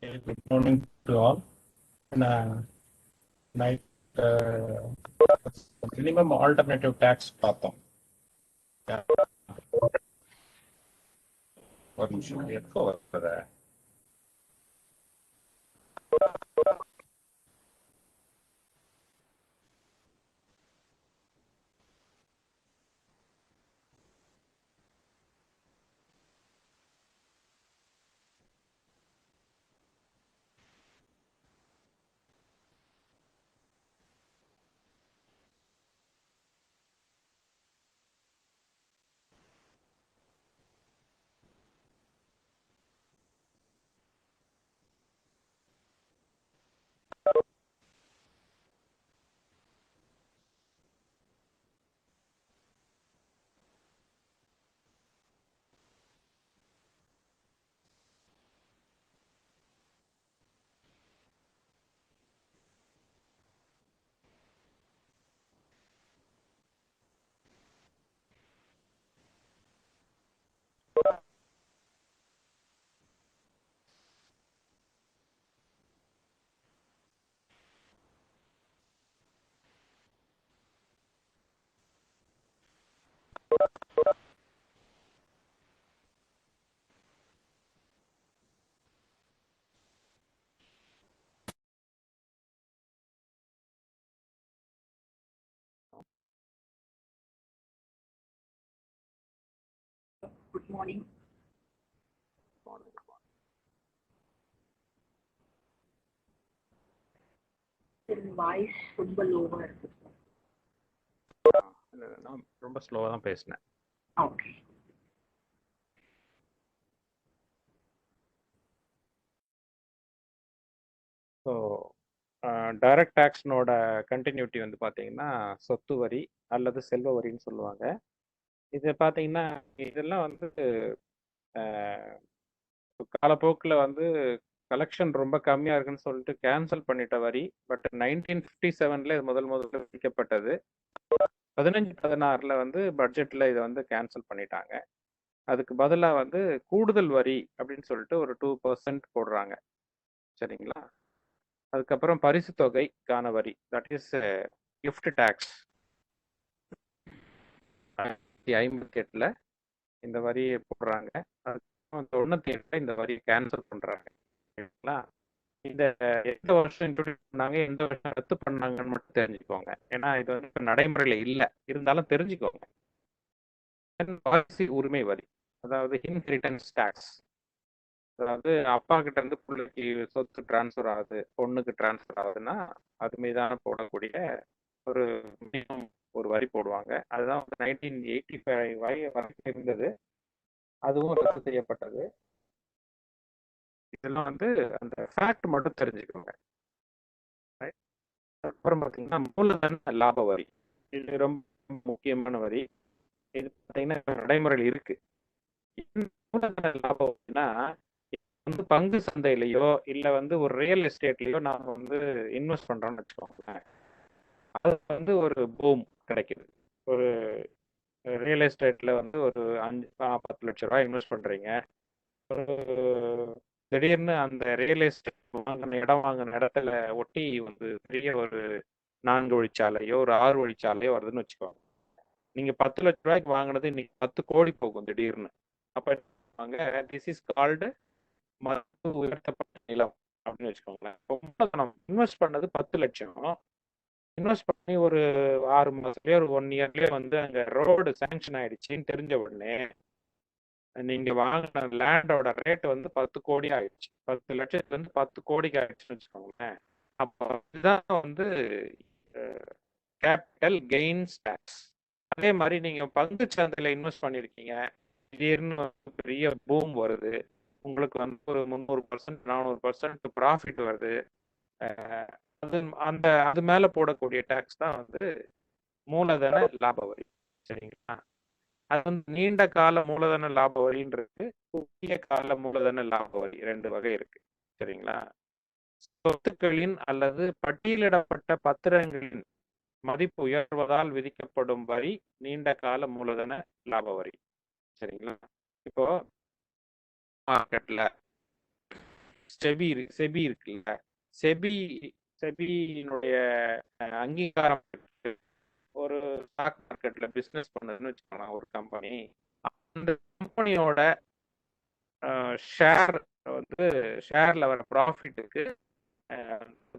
Okay, good morning to all. And night minimum alternative tax பார்த்தோம். ஒரு நிமிஷம் எப்போ வருது? Good morning. வாய்ஸ் ரொம்ப லோவா இருக்கு. நான் ரொம்ப ஸ்லோவாக தான் பேசினேன். ஓகே. ஸோ டைரக்ட் டேக்ஸ்னோட கண்டினியூட்டி வந்து பார்த்தீங்கன்னா சொத்து வரி அல்லது செல்வ வரின்னு சொல்லுவாங்க. இது பார்த்தீங்கன்னா இதெல்லாம் வந்து காலப்போக்கில் வந்து கலெக்ஷன் ரொம்ப கம்மியாக இருக்குன்னு சொல்லிட்டு கேன்சல் பண்ணிட்ட வரி. பட் 1957 முதல்ல விதிக்கப்பட்டது. 15-16 வந்து பட்ஜெட்டில் இதை வந்து கேன்சல் பண்ணிட்டாங்க. அதுக்கு பதிலாக வந்து கூடுதல் வரி அப்படின்னு சொல்லிட்டு ஒரு 2% போடுறாங்க. சரிங்களா? அதுக்கப்புறம் பரிசு தொகைக்கான வரி, தட் இஸ் கிஃப்ட் டேக்ஸ். 1958 இந்த வரியை போடுறாங்க. அதுக்கப்புறம் 98 இந்த வரியை கேன்சல் பண்றாங்க. சரிங்களா? இந்த எந்த வருஷம் இன்ட்ரோடியூஸ் பண்ணாங்க, எந்த வருஷம் ரத்து பண்ணாங்கன்னு மட்டும் தெரிஞ்சுக்கோங்க. ஏன்னா இது வந்து நடைமுறையில் இல்லை, இருந்தாலும் தெரிஞ்சுக்கோங்க. வாரிசு உரிமை வரி, அதாவது இன்ஹெரிட்டன்ஸ் டேக்ஸ். அதாவது அப்பா கிட்ட இருந்து பிள்ளைக்கு சொத்து டிரான்ஸ்ஃபர் ஆகுது, பொண்ணுக்கு டிரான்ஸ்ஃபர் ஆகுதுன்னா அது மீதான போடக்கூடிய ஒரு ஒரு வரி போடுவாங்க. அதுதான் வந்து 1985 வரைக்கும் இருந்தது. அதுவும் ரத்து செய்யப்பட்டது. இதெல்லாம் வந்து அந்த ஃபேக்ட் மட்டும் தெரிஞ்சுக்கோங்க. அப்புறம் பார்த்தீங்கன்னா மூலதன லாப வரி, இது ரொம்ப முக்கியமான வரி. இது பார்த்தீங்கன்னா நடைமுறையில் இருக்கு. மூலதன லாபம் வரினா வந்து பங்கு சந்தையிலையோ இல்லை வந்து ஒரு ரியல் எஸ்டேட்லையோ நாம் வந்து இன்வெஸ்ட் பண்ணுறோம்னு வச்சுக்கோங்களேன். அது வந்து ஒரு பூம் கிடைக்குது. ஒரு ரியல் எஸ்டேட்டில் வந்து ஒரு 5-10 லட்ச ரூபாய் இன்வெஸ்ட் பண்ணுறீங்க. ஒரு திடீர்னு அந்த ரியல் எஸ்டேட் வாங்கின இடத்துல ஒட்டி வந்து பெரிய ஒரு 4 வழிச்சாலையோ ஒரு 6 வழிச்சாலையோ வருதுன்னு வச்சுக்கோங்க. நீங்கள் 10 லட்ச ரூபாய்க்கு வாங்கினது இன்னைக்கு 10 கோடி போகும் திடீர்னு. அப்போ திஸ் இஸ் கால்டு மதிப்பு உயர்த்தப்பட்ட நிலம் அப்படின்னு வச்சுக்கோங்களேன். நம்ம இன்வெஸ்ட் பண்ணது 10 லட்சம். இன்வெஸ்ட் பண்ணி ஒரு 6 மாசத்துலயே ஒரு 1 இயர்லயே வந்து அங்க ரோடு சாங்ஷன் ஆயிடுச்சுன்னு தெரிஞ்ச உடனே நீங்க வாங்கின லேண்டோட ரேட் வந்து 10 கோடி ஆயிடுச்சு. 10 லட்சத்துல இருந்து 10 கோடிக்கு ஆயிடுச்சுன்னு வச்சுக்கோங்களேன். அப்போ இதுதான் வந்து கேபிட்டல் கெயின்ஸ் டேக்ஸ். அதே மாதிரி நீங்க பங்கு சந்தையில இன்வெஸ்ட் பண்ணிருக்கீங்க, திடீர்னு பெரிய பூம் வருது, உங்களுக்கு வந்து ஒரு 300% 400% ப்ராஃபிட் வருது. அது அது மேல போடக்கூடிய டேக்ஸ் தான் வந்து மூலதன லாப வரி. சரிங்களா? அது வந்து நீண்ட கால மூலதன லாப வரின்றது, குறுகிய கால மூலதன லாப வரி, 2 வகை இருக்கு. சரிங்களா? சொத்துக்களின் அல்லது பட்டியலிடப்பட்ட பத்திரங்களின் மதிப்பு உயர்வதால் விதிக்கப்படும் வரி நீண்ட கால மூலதன லாப வரி. சரிங்களா? இப்போ மார்க்கெட்ல செபி இருக்குல்ல, செபி செபியினுடைய அங்கீகாரம் பெற்று ஒரு ஸ்டாக் மார்க்கெட்ல பிசினஸ் பண்ணுதுன்னு வச்சுக்கலாம் ஒரு கம்பெனி. அந்த கம்பெனியோட ஷேர் வந்து ஷேர்ல வர ப்ராஃபிட்டுக்கு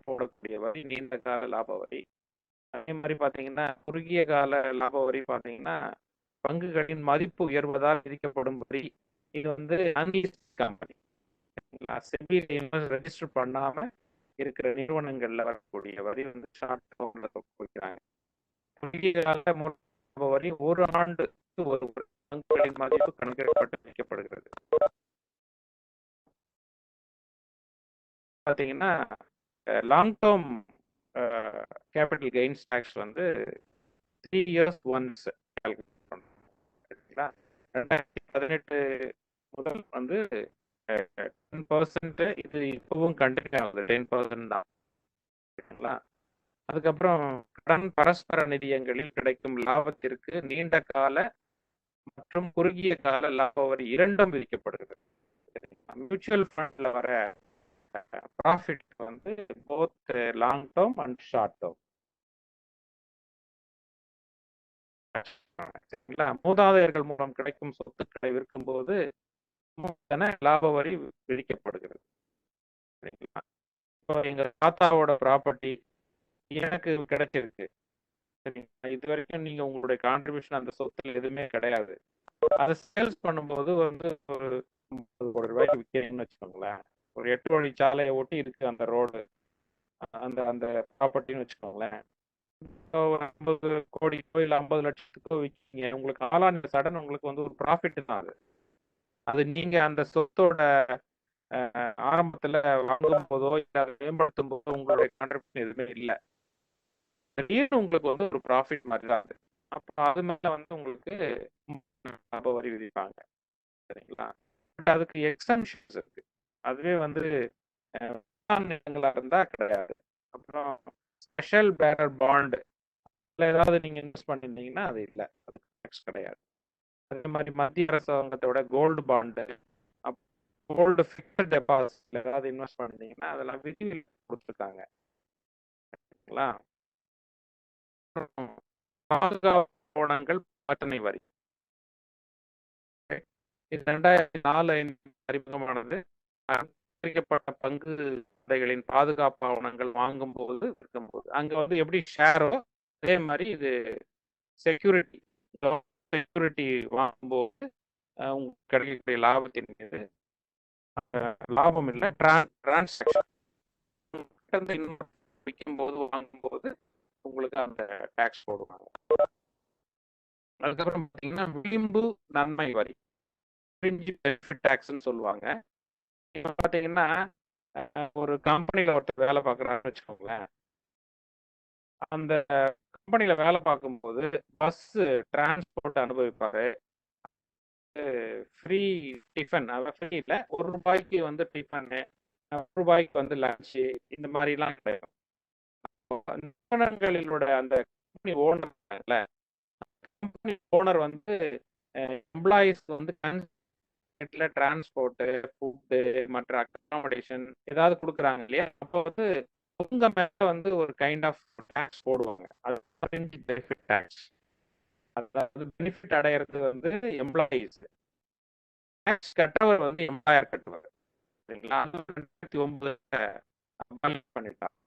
போடக்கூடிய வரி நீண்ட கால லாப வரி. அதே மாதிரி பாத்தீங்கன்னா குறுகிய கால லாப வரி பாத்தீங்கன்னா பங்குகளின் மதிப்பு உயர்வதால் விதிக்கப்படும் வரி. இது வந்து அன்லிஸ்டட் கம்பெனி, செபில ரெஜிஸ்டர் பண்ணாம இருக்கிற நிறுவனங்கள்ல வரக்கூடிய வரி வந்து ஷார்ட் டேர்ம்ல கொடுக்கிறாங்க. குறுகிய கால லாப வரி ஒரு ஆண்டுக்கு ஒரு பங்குகளின் மதிப்பு கணக்கிடப்பட்டு வைக்கப்படுகிறது. பாத்தீங்கன்னா long term capital gains tax வந்து 3 இயர்ஸ் ஒன்ஸ் கால்குலேட் பண்ணுறோம். 2018 முதல் வந்து 10%, இது இப்பவும் கண்டினியூ ஆகுது, 10% தான். அதுக்கப்புறம் கடன் பரஸ்பர நிதியங்களில் கிடைக்கும் லாபத்திற்கு நீண்ட கால மற்றும் குறுகிய கால லாப வரி இரண்டும் விதிக்கப்படுகிறது. மியூச்சுவல் ஃபண்ட்ல வர ப்ராஃபிட் வந்து both long term and short term. மூதாதையர்கள் மூலம் கிடைக்கும் சொத்துக்களை விற்கும் போது லாப வரி விதிக்கப்படுகிறது. இப்போ எங்க தாத்தாவோட ப்ராப்பர்ட்டி எனக்கு கிடைச்சிருக்கு, இது வரைக்கும் நீங்க உங்களுடைய கான்ட்ரிபியூஷன் அந்த சொத்துல எதுவுமே கிடையாது. அதை சேல்ஸ் பண்ணும்போது வந்து ஒரு 50 கோடி ரூபாய்க்கு விற்கிறீங்கன்னு வச்சுக்கோங்களேன். ஒரு 8 வழி சாலையை ஒட்டி இருக்கு அந்த ரோடு, அந்த அந்த ப்ராப்பர்ட்டின்னு வச்சுக்கோங்களேன். ஒரு 50 கோடிக்கோ இல்ல 50 லட்சத்துக்கோ விற்கீங்க, உங்களுக்கு ஆலான் சடன் உங்களுக்கு வந்து ஒரு ப்ராஃபிட் தான் அது. அது நீங்க அந்த சொத்தோட ஆரம்பத்துல வாங்கும் போதோ இல்ல அதை மேம்படுத்தும் போதோ உங்களுடைய கான்ட்ரிபியூஷன் எதுவுமே இல்லை. திடீர்னு உங்களுக்கு வந்து ஒரு ப்ராஃபிட் மாதிரி தான் அது. அப்போ அது மேல வந்து உங்களுக்கு லாப வரி விதிப்பாங்க, சரிங்களா? பட் அதுக்கு எக்ஸம்ஷன்ஸ் இருக்கு. அதுவே வந்து நிலங்களா இருந்தா கிடையாது. அப்புறம் ஸ்பெஷல் பேரர் பாண்ட் ஏதாவது நீங்க இன்வெஸ்ட் பண்ணிருந்தீங்கன்னா அது இல்லை, அது டேக்ஸ் கிடையாது. அதே மாதிரி மத்திய அரசாங்கத்தோட கோல்டு பாண்டு, கோல்டு ஃபிக்ஸட் டெபாசிட்ல ஏதாவது இன்வெஸ்ட் பண்ணீங்கன்னா அதெல்லாம் விதிவில் கொடுத்துருக்காங்க, சரிங்களா? பாதுகாப்பு பட்டனை வரி இது 2004 அறிமுகமானது. அறிவிக்கப்பட்ட பங்கு சந்தைகளின் பாதுகாப்பு ஆவணங்கள் வாங்கும் போது விற்கும்போது அங்க வந்து எப்படி ஷேரோ அதே மாதிரி இது செக்யூரிட்டி வாங்கும்போது உங்களுக்கு கிடைக்கக்கூடிய லாபத்தின் மீது லாபம் இல்லை டிரான்சாக்ஷன் விற்கும் போது வாங்கும்போது உங்களுக்கு அந்த டாக்ஸ் போடுவாங்க. அதுக்கப்புறம் பார்த்தீங்கன்னா விளிம்பு நன்மை வரி, டாக்ஸ்ன்னு சொல்லுவாங்க. இப்போ பார்த்தீங்கன்னா ஒரு கம்பெனியில் ஒருத்தர் வேலை பார்க்குறாருன்னு வச்சுக்கோங்களேன். அந்த கம்பெனியில வேலை பார்க்கும்போது பஸ் டிரான்ஸ்போர்ட் அனுபவிப்பாரு, ஃப்ரீ டிஃபன், அதாவது ஃப்ரீ இல்லை, ₹1 வந்து டிஃபனு, ₹1 வந்து லஞ்சு, இந்த மாதிரிலாம் கிடைக்கும். நிறுவனங்களிலோட அந்த கம்பெனி ஓனர் கம்பெனி ஓனர் வந்து எம்ப்ளாயிஸ் வந்து டிரான்ஸ்போர்ட்டு, ஃபுட்டு, மற்ற அக்காமடேஷன் ஏதாவது கொடுக்குறாங்க இல்லையா, அப்போ வந்து உங்க மேல வந்து ஒரு கைண்ட் ஆஃப் டாக்ஸ் போடுவாங்க. அது பெனிஃபிட் டாக்ஸ். அதாவது பெனிஃபிட் அடையிறது வந்து எம்ப்ளாயிஸ், டாக்ஸ் கட்டுறவர் வந்து எம்ப்ளாயர் கட்டுவார், சரிங்களா? 2009 பண்ணிட்டாங்க.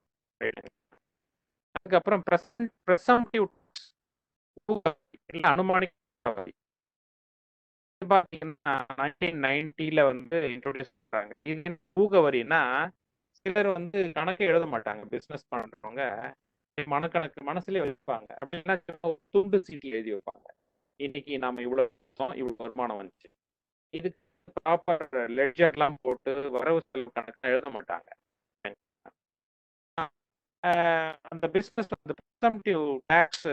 அதுக்கப்புறம் பிரசம்டிவ் அனுமானிக்க வரி பாத்தீங்கன்னா 1990 வந்து இன்ட்ரோடியூஸ் பண்றாங்க. இது ஊக வரினா சிலர் வந்து கணக்கே எழுத மாட்டாங்க, பிசினஸ் பண்றவங்க மனக்கணக்கு மனசுலயே வைப்பாங்க. அப்படின்னா துண்டு சீட்டி எழுதி வைப்பாங்க, இன்னைக்கு நாம இவ்வளவு வருமானம் வந்துச்சு. இதுக்கு ப்ராப்பர் லெட்ஜர்லாம் போட்டு வரவு செலவு கணக்கு எழுத மாட்டாங்க. அந்த பிசினஸ் வந்து பிரசம்டிவ் டாக்ஸ்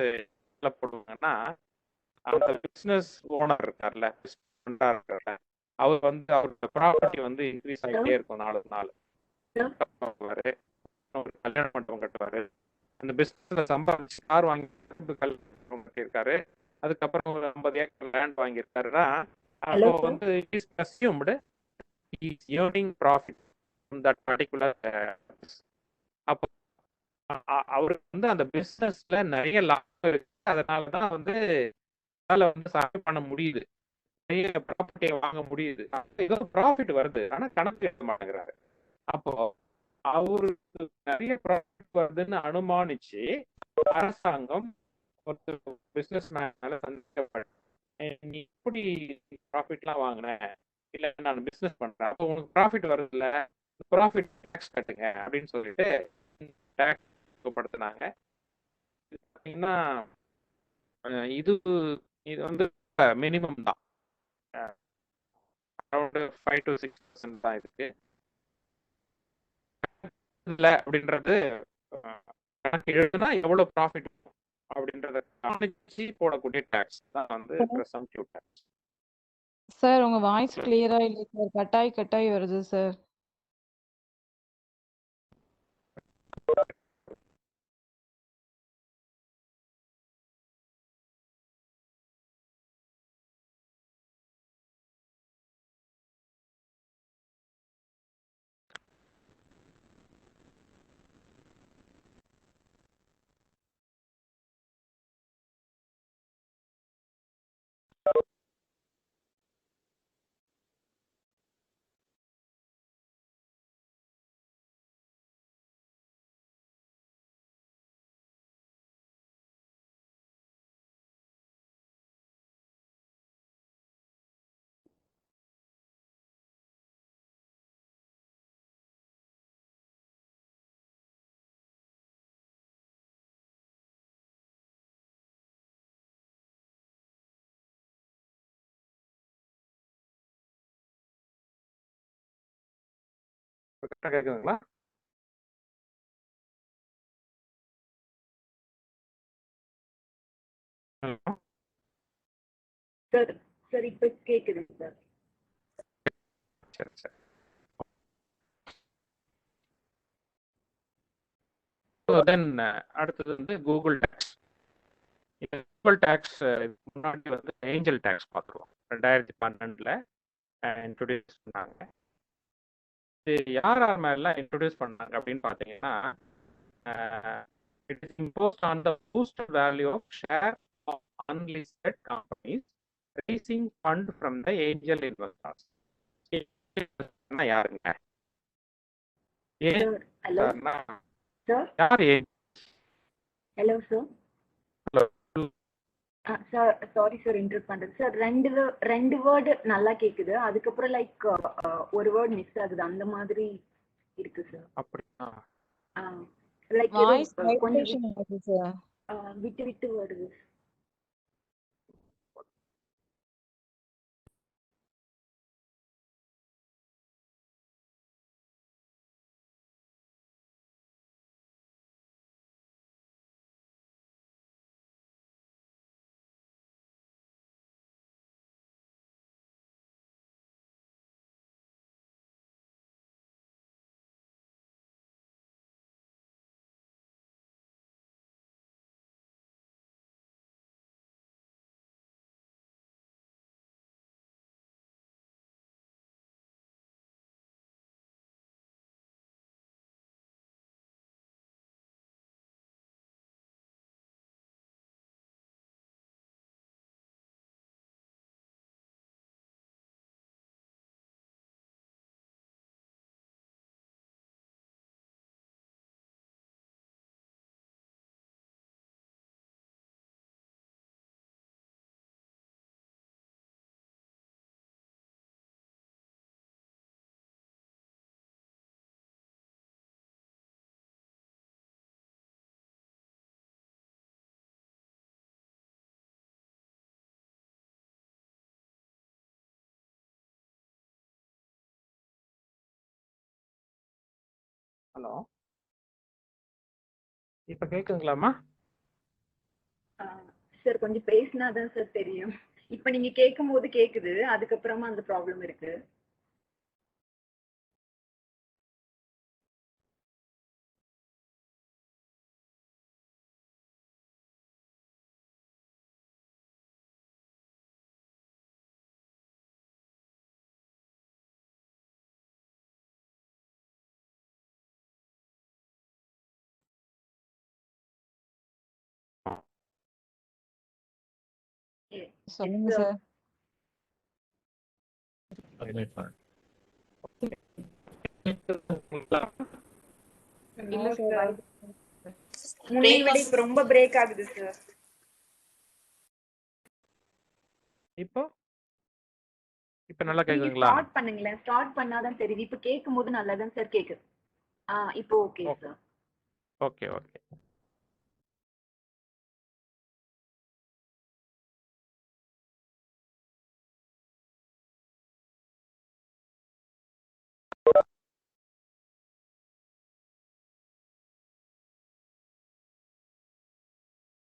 போடுவாங்கன்னா அந்த பிசினஸ் ஓனர் இருக்கார்ல, அவர் வந்து அவரோட ப்ராப்பர்ட்டி வந்து இன்க்ரீஸ் ஆகிட்டே இருக்கும் நாளுக்கு நாள். கல்யாண மண்டபம் கட்டுவாரு, அந்த பிசினஸ்ல சம்பாதிச்சு கார் வாங்கி கல்யாணம் கட்டியிருக்காரு, அதுக்கப்புறம் ஒரு 50 ஏக்கர் லேண்ட் வாங்கியிருக்காருன்னா அப்போ வந்து it is assumed he is earning profit. That particular. அப்போ அவருக்கு வந்து அந்த பிசினஸ்ல நிறைய லாபம் இருக்கு. அதனாலதான் வந்து அதனால வந்து சர்வை பண்ண முடியுது. நிறைய ப்ராப்பர்ட்டியை வாங்க முடியுது. ஏதோ ப்ராஃபிட் வருது. ஆனா கணக்கு எழுத மாட்டேங்கிறாரு. அப்போ அவருக்கு நிறைய ப்ராஃபிட் வருதுன்னு அனுமானிச்சு அரசாங்கம் ஒரு பிசினஸ் மேனால சந்தேகப்பட்டு, நீ எப்படி ப்ராஃபிட்லாம் வாங்கின? இல்ல நான் பிசினஸ் பண்றேன், அப்போ உனக்கு ப்ராஃபிட் வருதுல்ல, ப்ராஃபிட் டேக்ஸ் கட்டுங்க அப்படின்னு சொல்லிட்டு டேக்ஸ் படுத்தினாங்க. பார்த்தீங்கன்னா இது இது வந்து மினிமம் தான். அரௌண்ட் 5 to 6% தான் இதுக்கு. இல்லை அப்படின்றது கணக்கு எழுதுனா எவ்வளவு ப்ராஃபிட் அப்படின்றத கவனிச்சு போடக்கூடிய டேக்ஸ் தான் வந்து ப்ரெசம்ப்டிவ் டேக்ஸ். சார் உங்க வாய்ஸ் கிளியரா இல்லை சார், கட்டாய் கட்டாய் வருது சார். கரெக்டா கேக்குதுங்களா? ஹலோ சார் சார் இப்போ கேக்குதுங்க சார். சரி சரி. தென் அடுத்தது வந்து கூகுள் டேக்ஸ். இப்போ கூகுள் டேக்ஸ் முன்னாடி வந்து ஏஞ்சல் டேக்ஸ் பார்த்துருவோம். 2012 இன்ட்ரோடியூஸ் பண்ணாங்க. இது யார் யார் மேலாம் இன்ட்ரோடியூஸ் பண்ணாங்க அப்படின்னு பார்த்தீங்கன்னா, it is imposed on the boosted value of share of unlisted companies raising fund from the angel investors. யாருங்க? Sir hello sir. யார்? Hello sir. Sir sorry sir interrupt பண்றது சார். ரெண்டு வேர்டு நல்லா கேக்குது, அதுக்கப்புறம் லைக் ஒரு வேர்ட் மிஸ் ஆகுது, அந்த மாதிரி இருக்கு சார். அப்படியா? லைக் வாய்ஸ் கொஞ்சம் வைப்ரேஷன் ஆகுது சார். விட்டு விட்டு வருது. ஹலோ, இப்ப கேக்குதுங்களாமா? சார் கொஞ்சம் பேசினாதான் சார் தெரியும். இப்ப நீங்க கேட்கும் போது கேக்குது, அதுக்கப்புறமா அந்த ப்ராப்ளம் இருக்கு. சொல்லுங்க sir. சார். இல்ல No சார். sir. முன்னை விட இப்ப ரொம்ப பிரேக் ஆகுது சார். இப்போ இப்ப நல்லா நீங்க கேக்குதுங்களா? ஸ்டார்ட் பண்ணுங்களேன். ஸ்டார்ட் பண்ணாதான் தெரியுது. இப்ப கேட்கும்போது நல்லா தான் சார் கேக்குது. இப்போ ஓகே சார். Okay okay.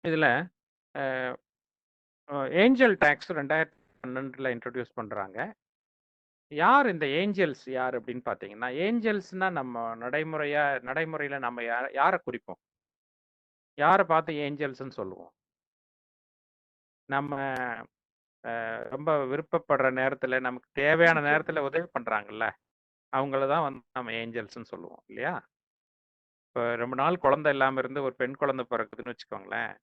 இதுல ஏஞ்சல் டாக்ஸ் 2012 இன்ட்ரோடியூஸ் பண்றாங்க. யார் இந்த ஏஞ்சல்ஸ் யார் அப்படின்னு பார்த்தீங்கன்னா, ஏஞ்சல்ஸ்னா நம்ம நடைமுறையில நம்ம யார குறிப்போம்? யார பார்த்து ஏஞ்சல்ஸ்ன்னு சொல்லுவோம்? நம்ம ரொம்ப விருப்பப்படுற நேரத்துல, நமக்கு தேவையான நேரத்துல உதவி பண்றாங்கல்ல, அவங்கள தான் வந்து நம்ம ஏஞ்சல்ஸ்ன்னு சொல்லுவோம் இல்லையா? இப்ப ரொம்ப நாள் குழந்தை இல்லாம இருந்து ஒரு பெண் குழந்தை பிறக்குதுன்னு வச்சுக்கோங்களேன்.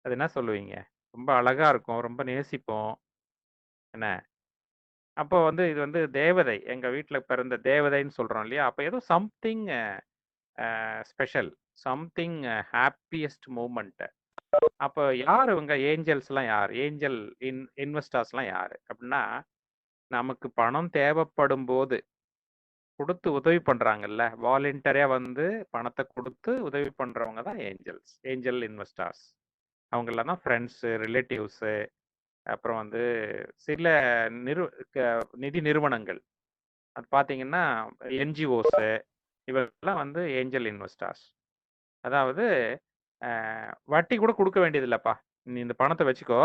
அது என்ன சொல்லுவீங்க? ரொம்ப அழகா இருக்கும். ரொம்ப நேசிப்போம். என்ன? அப்போ வந்து இது வந்து தேவதை. எங்க வீட்ல பிறந்த தேவதைன்னு சொல்றோம் இல்லையா? அப்ப ஏதோ something special. Something happiest moment. அப்ப யார் இவங்க ஏஞ்சல்ஸ்லாம் யார்? ஏஞ்சல் இன்வெஸ்டர்ஸ்லாம் யாரு? அப்படின்னா, நமக்கு பணம் தேவைப்படும்போது குடுத்து உதவி பண்றாங்கல்ல. வாலண்டரியா வந்து பணத்த குடுத்து உதவி பண்றவங்க தான் ஏஞ்சல்ஸ். Angel investors. அவங்கலாம் தான் ஃப்ரெண்ட்ஸு, ரிலேட்டிவ்ஸு, அப்புறம் வந்து சில நிறு க நிதி நிறுவனங்கள். அது பார்த்தீங்கன்னா, என்ஜிஓஸு இவங்கலாம் வந்து ஏஞ்சல் இன்வெஸ்டர்ஸ். அதாவது வட்டி கூட குடுக்க வேண்டியதில்லப்பா. நீ இந்த பணத்த வச்சுக்கோ.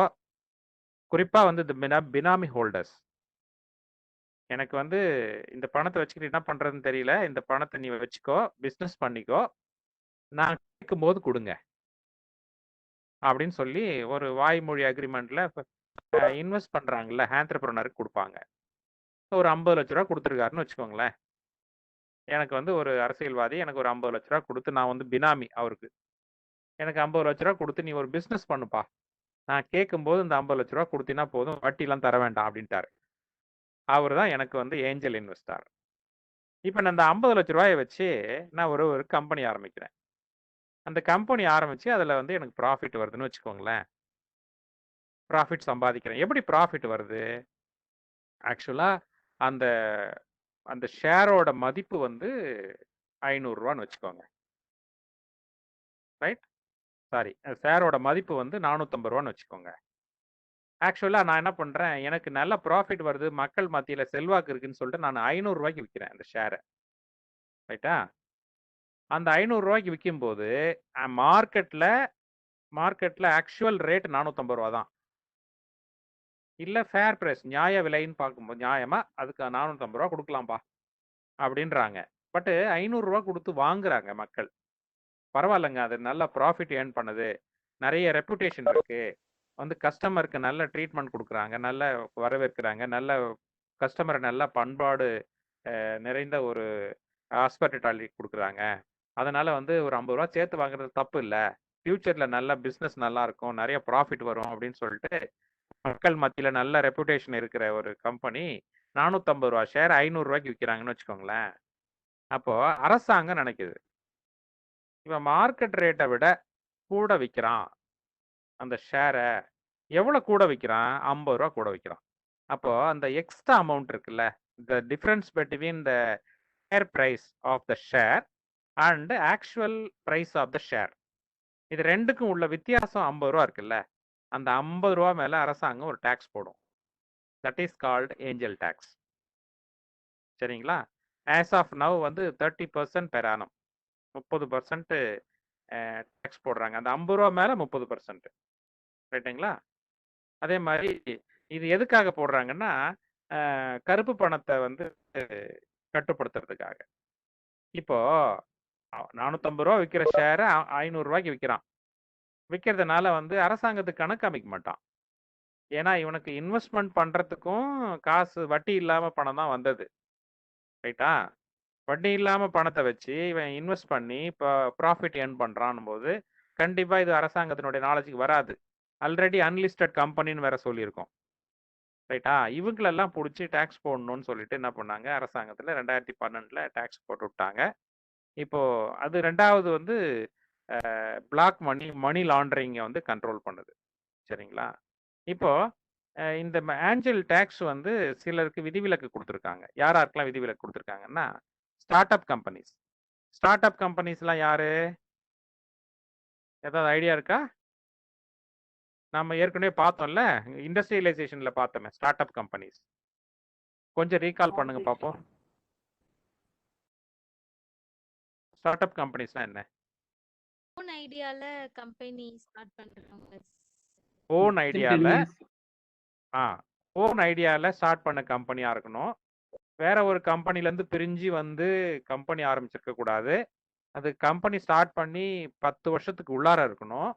குறிப்பா வந்து இந்த பினாமி ஹோல்டர்ஸ். எனக்கு வந்து இந்த பணத்த வச்சுக்கிட்டு என்ன பண்றதுன்னு தெரியல. இந்த பணத்த நீ வச்சுக்கோ. பிசினஸ் பண்ணிக்கோ. நான் கேட்கும்போது குடுங்க. அப்படின்னு சொல்லி ஒரு வாய்மொழி அக்ரீமெண்ட்ல இன்வெஸ்ட் பண்றாங்கல்ல, ஆன்ட்ரபிரனருக்கு குடுப்பாங்க. ஒரு ரூ. 50,00,000 குடுத்துருக்காருன்னு வச்சுக்கோங்களேன். எனக்கு வந்து ஒரு அரசியல்வாதி எனக்கு ஒரு ரூ. 50,00,000 குடுத்து நான் வந்து பினாமி அவருக்கு. எனக்கு ரூ. 50,00,000 குடுத்து நீ ஒரு பிசினஸ் பண்ணுப்பா. நான் கேட்கும்போது இந்த ரூ. 50,00,000 குடுத்தீன்னா போதும். வட்டிலாம் தர வேண்டாம் அப்படின்ட்டாரு. அவரு தான் எனக்கு வந்து ஏஞ்சல் இன்வெஸ்டர். இப்ப நான் இந்த ரூ. 50,00,000 வச்சு நான் ஒரு கம்பெனி ஆரம்பிக்கிறேன். அந்த கம்பெனி ஆரம்பிச்சு அதுல வந்து எனக்கு ப்ராஃபிட் வருதுன்னு வச்சுக்கோங்களேன். ப்ராஃபிட் சம்பாதிக்கிறேன். எப்படி ப்ராஃபிட் வருது? ஆக்சுவலா அந்த அந்த ஷேரோட மதிப்பு வந்து ரூ. 500 வச்சுக்கோங்க. ரைட்? சாரி. ஷேரோட மதிப்பு வந்து ரூ. 450 வச்சுக்கோங்க. ஆக்சுவலா நான் என்ன பண்றேன், எனக்கு நல்ல ப்ராஃபிட் வருது, மக்கள் மத்தியில செல்வாக்கு இருக்குன்னு சொல்லிட்டு நான் ரூ. 500 விக்கிறேன் அந்த ஷேர. ரைட்டா? அந்த ரூ. 500 விக்கும்போது, மார்க்கெட்ல மார்க்கெட்ல ஆக்சுவல் ரேட் ரூ. 450 தான். இல்ல ஃபேர் பிரைஸ் நியாய விலைன்னு பார்க்கும்போது நியாயமா அதுக்கு ரூ. 450 குடுக்கலாம்பா அப்படின்றாங்க. பட் ரூ. 500 குடுத்து வாங்குறாங்க மக்கள். பரவாயில்லங்க. அது நல்ல ப்ராஃபிட் ஏர்ன் பண்ணுது. நெறைய ரெப்யூட்டேஷன் இருக்கு. வந்து கஸ்டமருக்கு நல்ல ட்ரீட்மெண்ட் குடுக்குறாங்க. நல்ல வரவேற்கிறாங்க. நல்ல கஸ்டமர நல்ல பண்பாடு நிறைந்த ஒரு ஹாஸ்பிட்டாலிட்டி குடுக்குறாங்க. அதனால வந்து ஒரு ரூ. 50 சேர்த்து வாங்குறது தப்பு இல்ல. ஃபியூச்சர்ல நல்ல பிசினஸ் நல்லா இருக்கும். நெறைய ப்ராஃபிட் வரும் அப்படின்னு சொல்லிட்டு மக்கள் மத்தியில நல்ல ரெப்யூட்டேஷன் இருக்கிற ஒரு கம்பெனி ரூ. 450 ஷேர் ரூ. 500 விக்கிறாங்கன்னு வச்சுக்கோங்களேன். அப்போ அரசாங்கம் நினைக்குது. இவன் மார்க்கெட் ரேட்ட விட கூட விக்கிறான். அந்த ஷேர எவ்வளவு கூட விக்கிறான்? ரூ. 50 கூட விக்கிறான். அப்போ அந்த எக்ஸ்ட்ரா அமௌண்ட் இருக்குல்ல, the difference between the fair price of the share and actual price of the share. இது 2க்கும் உள்ள வித்தியாசம் ரூ. 50 இருக்குல்ல. அந்த ரூ. 50 மேல அரசாங்கம் ஒரு டாக்ஸ் போடும். That is called angel tax. சரிங்களா? ஆஸ் ஆஃப் நவ் வந்து 30% பெர் ஆனம். 30% டாக்ஸ் போடுறாங்க. அந்த ரூ. 50 மேல 30%. ரைட்டுங்களா? அதே மாரி இது எதுக்காக போடுறாங்கன்னா, கருப்பு பணத்த வந்து கட்டுப்படுத்துறதுக்காக. இப்போ ரூ. 450 விக்கிற ஷேர ரூ. 500 விக்கிறான். விக்கிறதுனால வந்து அரசாங்கத்துக்கு கணக்கு காமிக்க மாட்டான். ஏன்னா, இவனுக்கு இன்வெஸ்ட்மென்ட் பண்றதுக்கும் காசு வட்டி இல்லாம பணம் தான் வந்தது. ரைட்டா? வட்டி இல்லாம பணத்த வச்சு இவன் இன்வெஸ்ட் பண்ணி இப்ப ப்ராஃபிட் ஏர்ன் பண்றான்னும்போது, கண்டிப்பா இது அரசாங்கத்தினுடைய நாலேட்ஜ்க்கு வராது. ஆல்ரெடி அன்லிஸ்டட் கம்பெனின்னு வேற சொல்லியிருக்கோம். ரைட்டா? இவங்களெல்லாம் புடிச்சு டாக்ஸ் போடணும்னு சொல்லிட்டு என்ன பண்ணாங்க, அரசாங்கத்துல 2012ல டாக்ஸ் போட்டு விட்டாங்க. இப்போ அது 2வது வந்து பிளாக் மணி லாண்டரிங்க வந்து கண்ட்ரோல் பண்ணுது. சரிங்களா? இப்போ இந்த ஆஞ்சல் டாக்ஸ் வந்து சிலருக்கு விதிவிலக்கு குடுத்துருக்காங்க. யார் யாருக்கெல்லாம் விதிவிலக்கு குடுத்துருக்காங்கன்னா, start up companies. Start up கம்பெனிஸ்லாம் யாரு? ஏதாவது ஐடியா இருக்கா? நம்ம ஏற்கனவே பார்த்தோம்ல, இண்டஸ்ட்ரியலைசேஷன்ல பார்த்தோமே ஸ்டார்ட் அப் கம்பெனிஸ். கொஞ்சம் ரீகால் பண்ணுங்க பாப்போம். ஸ்டார்ட் அப் கம்பெனிஸ்னா என்ன? ஓன் ஐடியால கம்பெனி ஸ்டார்ட் பண்றவங்க. ஓன் ஐடியால ஓன் ஐடியால ஸ்டார்ட் பண்ண கம்பெனியா இருக்கணும். வேற ஒரு கம்பெனில இருந்து பிரிஞ்சு வந்து கம்பெனி ஆரம்பிச்சிருக்க கூடாது. அது கம்பெனி ஸ்டார்ட் பண்ணி 10 வருஷத்துக்கு உள்ளார இருக்கணும்.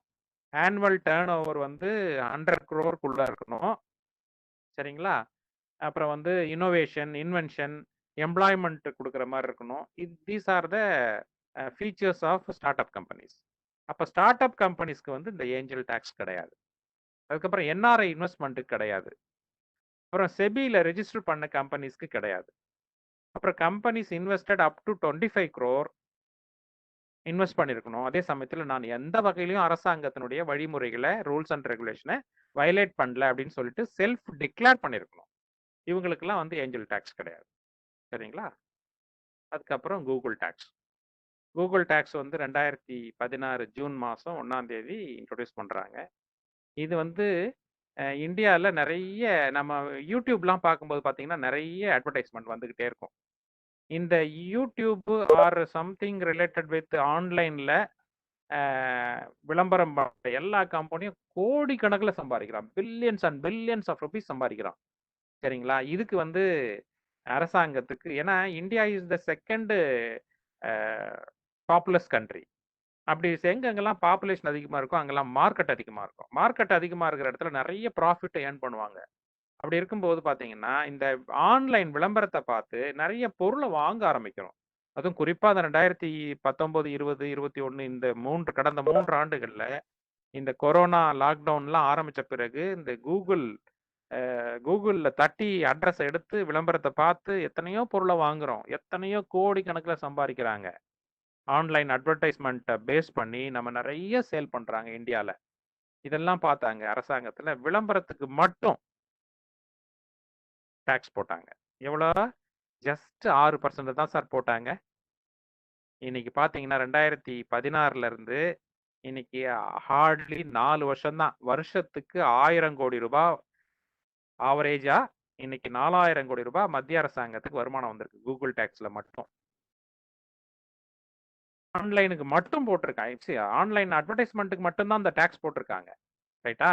ஆனுவல் டர்ன் ஓவர் வந்து 100 crore இருக்கணும். சரிங்களா? அப்புறம் வந்து இன்னோவேஷன், இன்வென்ஷன், எம்ப்ளாய்மென்ட் குடுக்குற மாரி இருக்கணும். These are the features of start up companies. அப்ப ஸ்டார்ட் அப் கம்பெனிஸ்க்கு வந்து இந்த ஏஞ்சல் டாக்ஸ் கிடையாது. அதுக்கப்புறம் என்ஆர்ஐ இன்வெஸ்ட்மென்ட்க்கு கிடையாது. அப்புறம் செபில ரெஜிஸ்டர் பண்ண கம்பெனிஸ்க்கு கிடையாது. அப்புறம் companies invested up to 25 crore invest பண்ணியிருக்கணும். அதே சமயத்துல நான் எந்த வகையிலயும் அரசாங்கத்தினுடைய வழிமுறைகளை, ரூல்ஸ் அண்ட் ரெகுலேஷனை வயலேட் பண்ணல அப்படின்னு சொல்லிட்டு செல்ஃப் டிக்ளேர் பண்ணியிருக்கணும். இவங்களுக்கெல்லாம் வந்து ஏஞ்சல் டாக்ஸ் கிடையாது. சரிங்களா? அதுக்கப்புறம் கூகுள் டாக்ஸ். கூகுள் டாக்ஸ் வந்து 2016 ஜூன் மாசம் 1ஆம் தேதி இன்ட்ரோடியூஸ் பண்றாங்க. இது வந்து இந்தியால நிறைய நம்ம யூடியூப்லாம் பார்க்கும்போது பார்த்தீங்கன்னா, நிறைய அட்வர்டைஸ்மெண்ட் வந்துகிட்டே இருக்கும். இந்த YouTube or something related with ஆன்லைன்ல விளம்பரம் பண்ற எல்லா கம்பெனியும் கோடிக்கணக்குல சம்பாதிக்கிறான். Billions and billions of rupees சம்பாதிக்கிறான். சரிங்களா? இதுக்கு வந்து அரசாங்கத்துக்கு ஏன்னா India is the second populous country. அப்படி எங்கெங்கெல்லாம் பாப்புலேஷன் அதிகமா இருக்கோ அங்கெல்லாம் மார்க்கெட் அதிகமா இருக்கும். மார்க்கெட் அதிகமா இருக்கிற இடத்துல நிறைய ப்ராஃபிட் ஏர்ன் பண்ணுவாங்க. அப்படி இருக்கும்போது பார்த்தீங்கன்னா, இந்த ஆன்லைன் விளம்பரத்த பார்த்து நிறைய பொருள வாங்க ஆரம்பிக்கிறோம். அதுவும் குறிப்பா அந்த 2019, 20, 21 இந்த கடந்த 3 ஆண்டுகள்ல இந்த கொரோனா லாக்டவுன்லாம் ஆரம்பிச்ச பிறகு இந்த கூகுள்ல தட்டி அட்ரஸ் எடுத்து விளம்பரத்த பார்த்து எத்தனையோ பொருள வாங்குறோம். எத்தனையோ கோடிக்கணக்குல சம்பாதிக்கிறாங்க. ஆன்லைன் அட்வர்டைஸ்மென்ட்ட பேஸ் பண்ணி நம்ம நிறைய சேல் பண்றாங்க இந்தியால. இதெல்லாம் பார்த்தாங்க அரசாங்கத்துல விளம்பரத்துக்கு மட்டும் டாக்ஸ் போட்டாங்க. எவ்வளோ? ஜஸ்ட் 6% தான் சார் போட்டாங்க. இன்னைக்கு பார்த்தீங்கன்னா 2016ல இருந்து இன்னைக்கு ஹார்ட்லி 4 வருஷம் தான். வருஷத்துக்கு 1000 கோடி ரூபாய் ஆவரேஜா இன்னைக்கு 4000 கோடி ரூபாய் மத்திய அரசாங்கத்துக்கு வருமானம் வந்திருக்கு கூகுள் டாக்ஸ்ல மட்டும். ஆன்லைனுக்கு மட்டும் போட்டிருக்காங்க. ஆன்லைன் அட்வர்டைஸ்மெண்ட்டுக்கு மட்டும் தான் அந்த டாக்ஸ் போட்டிருக்காங்க. ரைட்டா?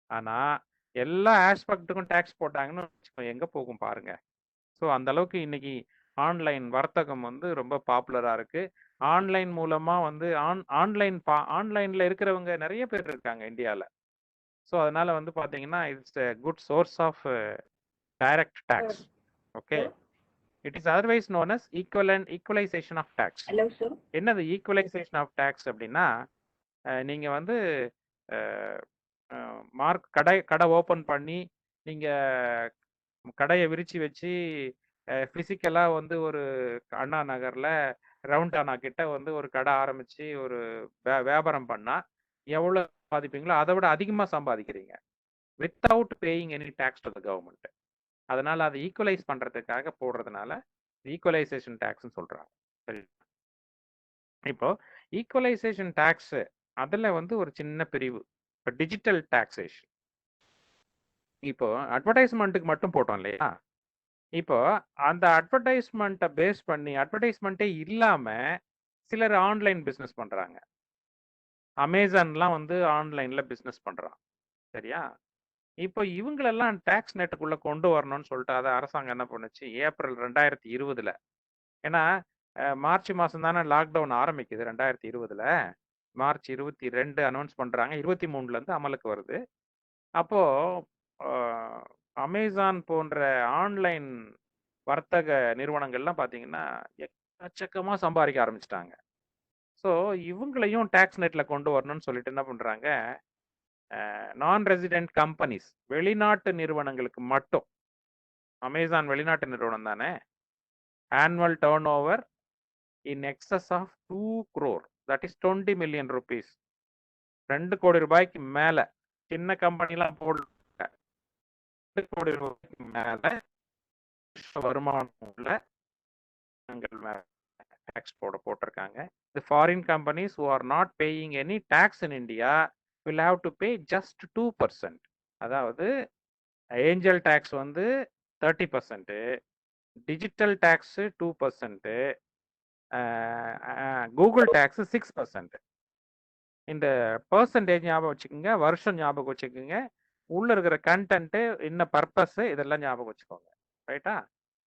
ஆனா எல்லா ஆஸ்பெக்ட்டுக்கும் டாக்ஸ் போட்டாங்கன்னு வச்சுக்கோங்க, எங்க போகும் பாருங்க. ஸோ அந்த அளவுக்கு இன்னைக்கு ஆன்லைன் வர்த்தகம் வந்து ரொம்ப பாப்புலரா இருக்கு. ஆன்லைன் மூலமா வந்து ஆன்லைன்ல இருக்கிறவங்க நிறைய பேர் இருக்காங்க இந்தியால. ஸோ அதனால வந்து பாத்தீங்கன்னா it's a good source of direct tax. Okay. It is otherwise known as equalisation of tax. Hello sir. என்னது ஈக்குவலைசேஷன் ஆஃப் டாக்ஸ் அப்படின்னா, நீங்க வந்து கடை ஓபன் பண்ணி நீங்க கடையை விரிச்சு வச்சு பிசிக்கலா வந்து ஒரு அண்ணா நகர்ல ரவுண்டானா கிட்ட வந்து ஒரு கடை ஆரம்பிச்சு ஒரு வியாபாரம் பண்ணா எவ்வளவு சம்பாதிப்பீங்களோ அதை விட அதிகமா சம்பாதிக்கிறீங்க without paying any tax to the government. அதனால அதை ஈக்குவலைஸ் பண்றதுக்காக போடுறதுனால ஈக்குவலைசேஷன் டாக்ஸ்ன்னு சொல்றாங்க. சரி, இப்போ ஈக்குவலைசேஷன் டாக்ஸ் அதுல வந்து ஒரு சின்ன பிரிவு இப்போ டிஜிட்டல் டாக்ஸேஷன். இப்போ அட்வர்டைஸ்மெண்ட்டுக்கு மட்டும் போட்டோம் இல்லையா? இப்போ அந்த அட்வர்டைஸ்மெண்ட்டை பேஸ் பண்ணி அட்வர்டைஸ்மெண்ட்டே இல்லாம சிலர் ஆன்லைன் பிசினஸ் பண்றாங்க. அமேசான்லாம் வந்து ஆன்லைன்ல பிசினஸ் பண்றான். சரியா? இப்போ இவங்களெல்லாம் டாக்ஸ் நெட்டுக்குள்ள கொண்டு வரணும்னு சொல்லிட்டு அதை அரசாங்கம் என்ன பண்ணுச்சு ஏப்ரல் 2020ல. ஏன்னா மார்ச் மாசம் தானே லாக்டவுன் ஆரம்பிக்குது 2020ல. மார்ச் 22 அனௌன்ஸ் பண்றாங்க, 23ல இருந்து அமலுக்கு வருது. அப்போ அமேசான் போன்ற ஆன்லைன் வர்த்தக நிறுவனங்கள்லாம் பார்த்தீங்கன்னா எக்கச்சக்கமா சம்பாதிக்க ஆரம்பிச்சிட்டாங்க. ஸோ இவங்களையும் டாக்ஸ் நெட்ல கொண்டு வரணும்னு சொல்லிட்டு என்ன பண்றாங்க, நான் ரெசிடென்ட் கம்பெனிஸ், வெளிநாட்டு நிறுவனங்களுக்கு மட்டும். அமேசான் வெளிநாட்டு நிறுவனம் தானே. Annual turnover in excess of 2 crore, தட் இஸ் 20 million rupees. 2 கோடி ரூபாய்க்கு மேல. சின்ன கம்பெனிலாம் போடல. 2 கோடி ரூபாய்க்கு மேல வருமானம் உள்ள டேக்ஸ் போட்டிருக்காங்க. The foreign companies who are not paying any tax in India will have to pay just 2%. அதாவது ஏஞ்சல் டேக்ஸ் வந்து 30%, டிஜிட்டல் டேக்ஸ் 2%, கூகுள் டேக்ஸ் 6%. இந்த பர்சன்டேஜ் ஞாபகம் வச்சுக்கோங்க, வருஷம் ஞாபகம் வச்சுக்கோங்க, உள்ள இருக்கிற கண்டென்ட், என்ன பர்பஸ், இதெல்லாம் ஞாபகம் வச்சுக்கோங்க. ரைட்டா?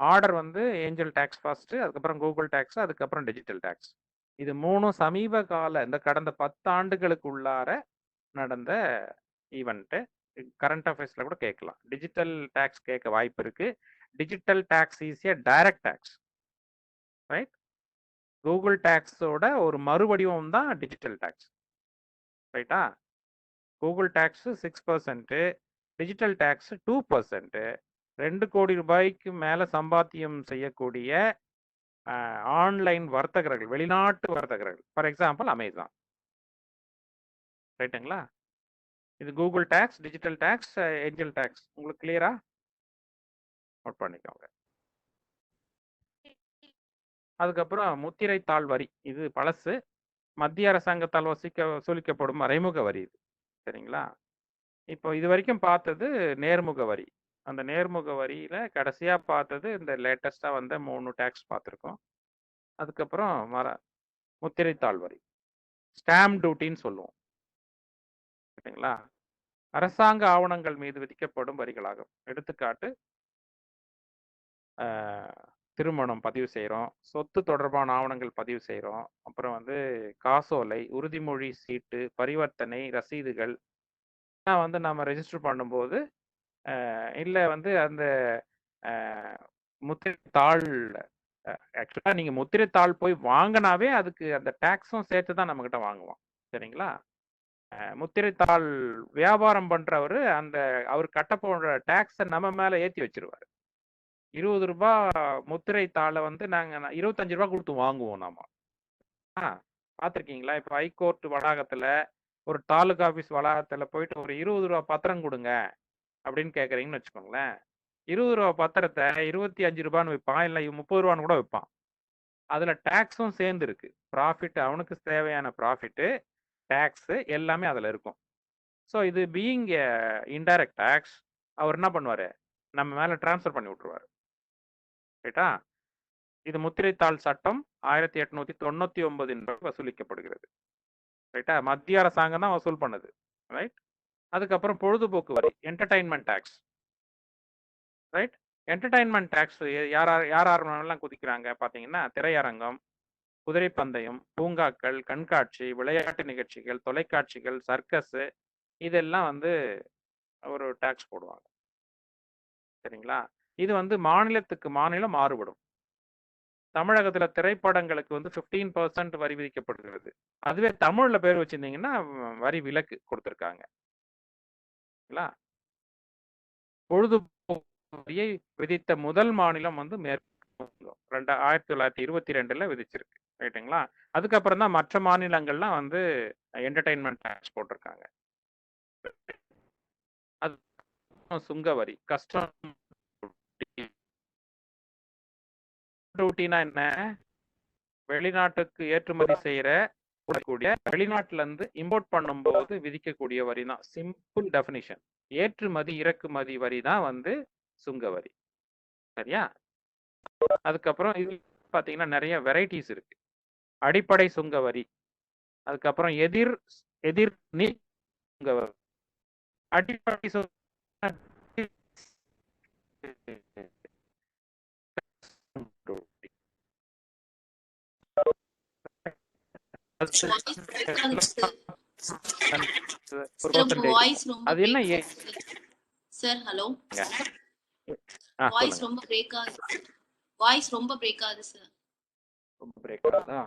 ஆர்டர் வந்து ஏஞ்சல் டேக்ஸ் ஃபர்ஸ்ட், அதுக்கப்புறம் கூகுள் டேக்ஸ், அதுக்கப்புறம் டிஜிட்டல் டேக்ஸ். இது மூணும் சமீப கால இந்த கடந்த 10 ஆண்டுகளுக்கு உள்ளார நடந்த ஈவெண்ட். கரண்ட் அஃபேர்ஸ்ல கூட கேட்கலாம். டிஜிட்டல் டேக்ஸ் கேட்க வாய்ப்பு இருக்கு. டிஜிட்டல் டேக்ஸ் ஈஸியா டைரக்ட் டேக்ஸ். ரைட்? கூகுள் டேக்ஸோட ஒரு மறுவடிவம் தான் டிஜிட்டல் டேக்ஸ். ரைட்டா? Google tax 6%, digital tax 2%. 2 கோடி ரூபாய்க்கு மேல சம்பாத்தியம் செய்யக்கூடிய ஆன்லைன் வர்த்தகர்கள், வெளிநாட்டு வர்த்தகர்கள், ஃபார் எக்ஸாம்பிள் அமேசான். ரைட்டுங்களா? இது Google tax, digital tax, angel tax. உங்களுக்கு கிளியரா? நோட் பண்ணிக்கோங்க. அதுக்கப்புறம் முத்திரை தாள் வரி, இது பழசு. மத்திய அரசாங்கத்தால் வசூலிக்கப்படும் மறைமுக வரி இது. சரிங்களா? இப்போ இது வரைக்கும் பார்த்தது நேர்முக வரி. அந்த நேர்முக வரியில கடைசியா பார்த்தது இந்த லேட்டஸ்டா வந்த 3 டேக்ஸ் பார்த்துருக்கோம். அதுக்கப்புறம் முத்திரைத்தாள் வரி, ஸ்டாம்ப் டியூட்டின்னு சொல்லுவோம். சரிங்களா? அரசாங்க ஆவணங்கள் மீது விதிக்கப்படும் வரிகளாகும். எடுத்துக்காட்டு, திருமணம் பதிவு செய்கிறோம், சொத்து தொடர்பான ஆவணங்கள் பதிவு செய்கிறோம், அப்புறம் வந்து காசோலை, உறுதிமொழி சீட்டு, பரிவர்த்தனை ரசீதுகள் வந்து நம்ம ரெஜிஸ்டர் பண்ணும்போது, இல்லை வந்து அந்த முத்திரைத்தாள், ஆக்சுவலா நீங்க முத்திரைத்தாள் போய் வாங்கினாவே அதுக்கு அந்த டேக்ஸும் சேர்த்து தான் நம்ம கிட்ட வாங்குவோம். சரிங்களா? முத்திரைத்தாள் வியாபாரம் பண்றவரு அந்த அவர் கட்ட போன்ற டேக்ஸை நம்ம மேல ஏற்றி வச்சிருவாரு. 20 ரூபாய் முத்திரைத்தாளை வந்து நாங்க 25 ரூபாய் கொடுத்து வாங்குவோம் நாம. பார்த்துருக்கீங்களா? இப்போ ஹைகோர்ட் வளாகத்துல, ஒரு தாலுகா ஆஃபீஸ் வளாகத்துல போயிட்டு ஒரு 20 ரூபா பத்திரம் கொடுங்க அப்படின்னு கேட்குறீங்கன்னு வச்சுக்கோங்களேன். 20 ரூபா பத்திரத்தை 25 ரூபான்னு வைப்பான், இல்லை 30 ரூபான்னு கூட வைப்பான். அதுல டேக்ஸும் சேர்ந்து இருக்கு. ப்ராஃபிட், அவனுக்கு தேவையான ப்ராஃபிட்டு, டேக்ஸ் எல்லாமே அதுல இருக்கும். ஸோ இது பீயிங் இன்டைரக்ட் டேக்ஸ், அவர் என்ன பண்ணுவாரு, நம்ம மேல டிரான்ஸ்ஃபர் பண்ணி விட்டுருவாரு. ரைட்டா? இது முத்திரைத்தாள் சட்டம் 1899 வசூலிக்கப்படுகிறது. ரைட்டா? மத்திய அரசாங்கம் தான் வசூல் பண்ணுது. ரைட்? அதுக்கப்புறம் பொழுதுபோக்கு வரி, entertainment tax. Right? Entertainment tax யாரெல்லாம் குதிக்கிறாங்க பார்த்தீங்கன்னா, திரையரங்கம், குதிரை பந்தயம், பூங்காக்கள், கண்காட்சி, விளையாட்டு நிகழ்ச்சிகள், தொலைக்காட்சிகள், சர்க்கஸ், இதெல்லாம் வந்து ஒரு டேக்ஸ் போடுவாங்க. சரிங்களா? இது வந்து மாநிலத்துக்கு மாநிலம் மாறுபடும். தமிழகத்துல திரைப்படங்களுக்கு வந்து 15% வரி விதிக்கப்படுகிறது. அதுவே தமிழ்ல பேர் வச்சிருந்தீங்கன்னா வரி விலக்கு கொடுத்திருக்காங்க. பொழுதுபோக்கு வரியை விதித்த முதல் மாநிலம் வந்து மேற்கு 1922 விதிச்சிருக்கு. ரைட்டுங்களா? அதுக்கப்புறம் தான் மற்ற மாநிலங்கள்லாம் வந்து என்டர்டைன்மெண்ட் டேக்ஸ் போட்டிருக்காங்க. அது சுங்க வரி, கஸ்டம் டியூட்டினா என்ன? வெளிநாட்டுக்கு ஏற்றுமதி செய்யற கூடிய வெளிநாட்டுல இருந்து இம்போர்ட் பண்ணும்போது விதிக்கக்கூடிய வரி தான். Simple definition. ஏற்றுமதி இறக்குமதி வரி தான் வந்து சுங்க வரி. சரியா? அதுக்கப்புறம் இது பாத்தீங்கன்னா நிறைய வெரைட்டிஸ் இருக்கு. அடிப்படை சுங்க வரி, அதுக்கப்புறம் எதிர் நீ சுங்க வரி, அடிப்படை அது என்ன? சார் ஹலோ, வாய்ஸ் ரொம்ப பிரேக் ஆகுது. வாய்ஸ் ரொம்ப பிரேக் ஆகுது சார். ரொம்ப பிரேக் ஆகுதா?